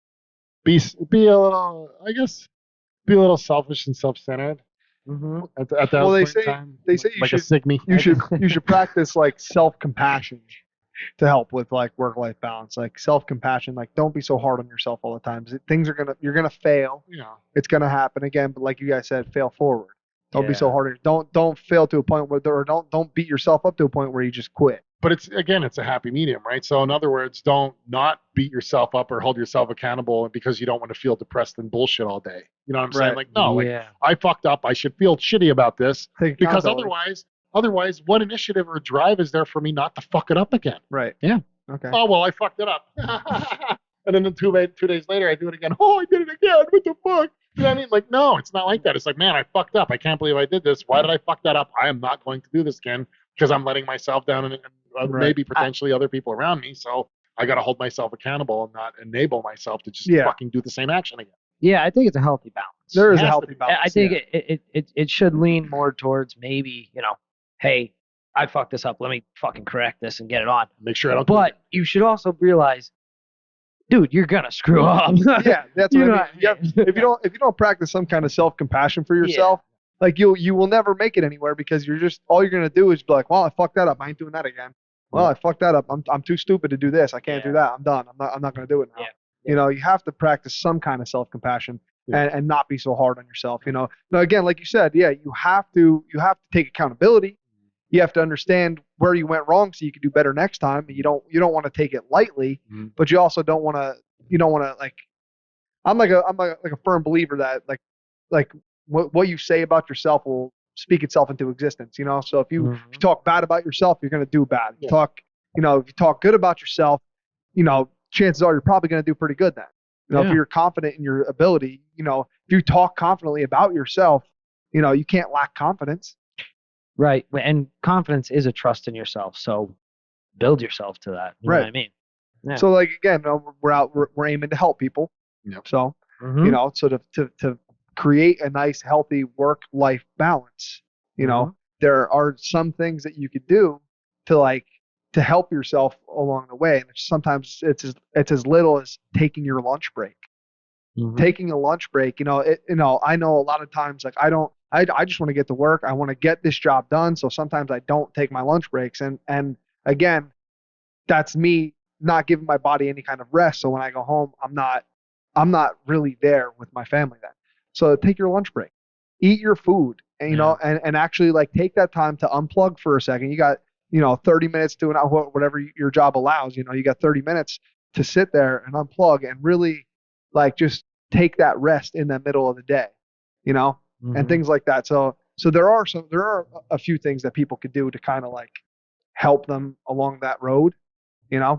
be a little, I guess, be a little selfish and self-centered Mhm. at that Well, they point in say- time. they say you like a should- sigmy. You should practice like self-compassion to help with like work-life balance. Like self-compassion, like don't be so hard on yourself all the time. You're gonna fail. You know, It's gonna happen again. But like you guys said, fail forward. Don't be so Yeah. hard. Don't fail to a point where, or don't beat yourself up to a point where you just quit. but it's a happy medium, right? So in other words, don't not beat yourself up or hold yourself accountable because you don't want to feel depressed and bullshit all day. You know what I'm saying? Right. Like, no, like Yeah. I fucked up. I should feel shitty about this Take because accountability. otherwise, what initiative or drive is there for me not to fuck it up again? Right. Yeah. Okay. Oh, well, I fucked it up. And then 2 days later, I do it again. Oh, I did it again. What the fuck? You know what I mean? Like, no, it's not like that. It's like, man, I fucked up. I can't believe I did this. Why did I fuck that up? I am not going to do this again because I'm letting myself down and Right. maybe potentially other people around me. So I got to hold myself accountable and not enable myself to just Yeah. fucking do the same action again. Yeah, I think it's a healthy balance. There is It a has to healthy be. balance. I think yeah. it should lean more towards maybe, hey, I fucked this up. Let me fucking correct this and get it on. Make sure I don't do But it. you should also realize, dude, you're gonna screw up. Yeah, that's You what know I mean. what I You have- mean? if you don't practice some kind of self-compassion for yourself, like you will never make it anywhere because all you're gonna do is be like, well, I fucked that up. I ain't doing that again. Well, I fucked that up. I'm too stupid to do this. I can't do that. I'm done. I'm not gonna do it now. Yeah. You know, you have to practice some kind of self-compassion Yeah. and not be so hard on yourself. Now again, like you said, yeah, you have to take accountability. You have to understand where you went wrong so you can do better next time. You don't want to take it lightly, Mhm. but you also don't want to like. I'm like a firm believer that like what you say about yourself will speak itself into existence. So if you talk bad about yourself, you're gonna do bad. Yeah. If you talk good about yourself, chances are you're probably gonna do pretty good then. If Yeah. you're confident in your ability, if you talk confidently about yourself, you can't lack confidence. Right. And confidence is a trust in yourself. So build yourself to that. You know what I mean? Yeah. So like again, we're aiming to help people. Yep. So Mhm. so to create a nice healthy work-life balance, there are some things that you could do to like to help yourself along the way. And sometimes it's as little as taking your lunch break. Mhm. Taking a lunch break, I know a lot of times, like, I just want to get to work. I want to get this job done. So sometimes I don't take my lunch breaks. And again, that's me not giving my body any kind of rest. So when I go home, I'm not really there with my family then. So take your lunch break, eat your food, and and actually, like, take that time to unplug for a second. You got 30 minutes to an hour, whatever your job allows. You got 30 minutes to sit there and unplug and really, like, just take that rest in the middle of the day, and Mhm. things like that. So there are a few things that people could do to kind of like help them along that road, Yeah,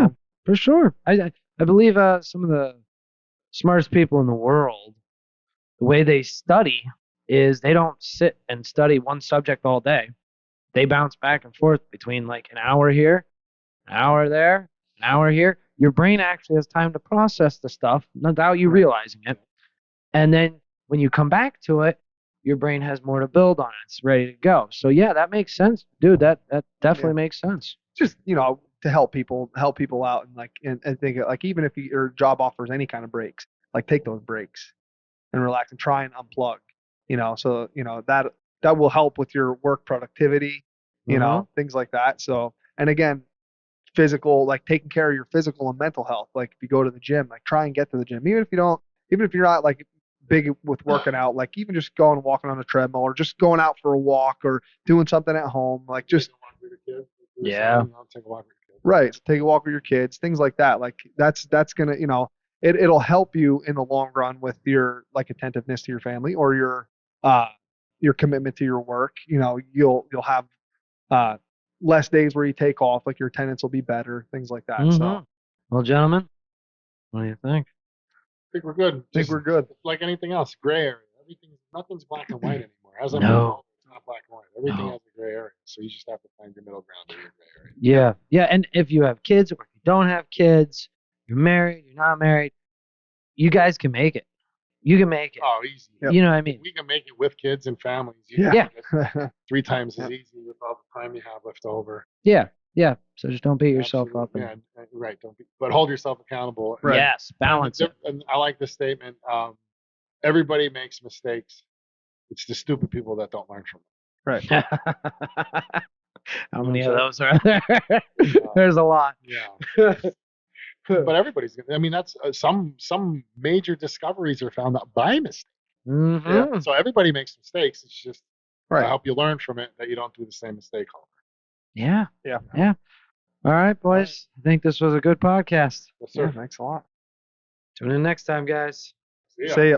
Um, for sure. I believe some of the smartest people in the world, the way they study is they don't sit and study one subject all day. They bounce back and forth between like an hour here, an hour there, an hour here. Your brain actually has time to process the stuff without you Right. realizing it. And then when you come back to it, your brain has more to build on it. It's ready to go. So yeah, that makes sense, dude. That definitely makes sense. just to help people out, and like and think, like, even if your job offers any kind of breaks, like, take those breaks and relax and try and unplug. So that will help with your work productivity, Mhm. things like that. So, and again, physical, like, taking care of your physical and mental health. Like, if you go to the gym, like, try and get to the gym, even if you're not like big with working out, like, even just going and walking on a treadmill, or just going out for a walk, or doing something at home, like, just Take a walk with your kids. Yeah. Take a walk with your kids. right, take a walk with your kids, things like that. Like, that's gonna, it'll help you in the long run with your, like, attentiveness to your family, or your commitment to your work. You'll have uh less days where you take off, like, your attendance will be better, things like that. So I Mhm. Well, gentlemen, what do you think? I think we're good. think Just we're good. like anything else, gray area. Nothing's black and white anymore. As I'm getting No. older, it's not black and white. Everything No. has a gray area. So you just have to find your middle ground or your gray area. Yeah. Yeah. And if you have kids or if you don't have kids, you're married, you're not married, you guys can make it. You can make it. Oh, easy. Yep. You know what I mean? We can make it with kids and families. You Yeah. can Yeah. make it 3 times as Yep. easy with all the time you have left over. Yeah. Yeah. So just don't beat yourself Absolutely. up. And, Yeah, right. Don't be, but hold yourself accountable. Right. Yes. Balance it. And I like the statement. Everybody makes mistakes. It's the stupid people that don't learn from them. Right. How You know many what of I'm those are there? There's a lot. Yeah. But everybody's. I mean, that's some major discoveries are found out by mistake. Mm-hmm. So everybody makes mistakes. It's just I Right. hope you learn from it, that you don't do the same mistake over. Yeah. Yeah. Yeah. All right, boys. I think this was a good podcast. Yes, Yeah. sir. Thanks a lot. Tune in next time, guys. See ya. See ya.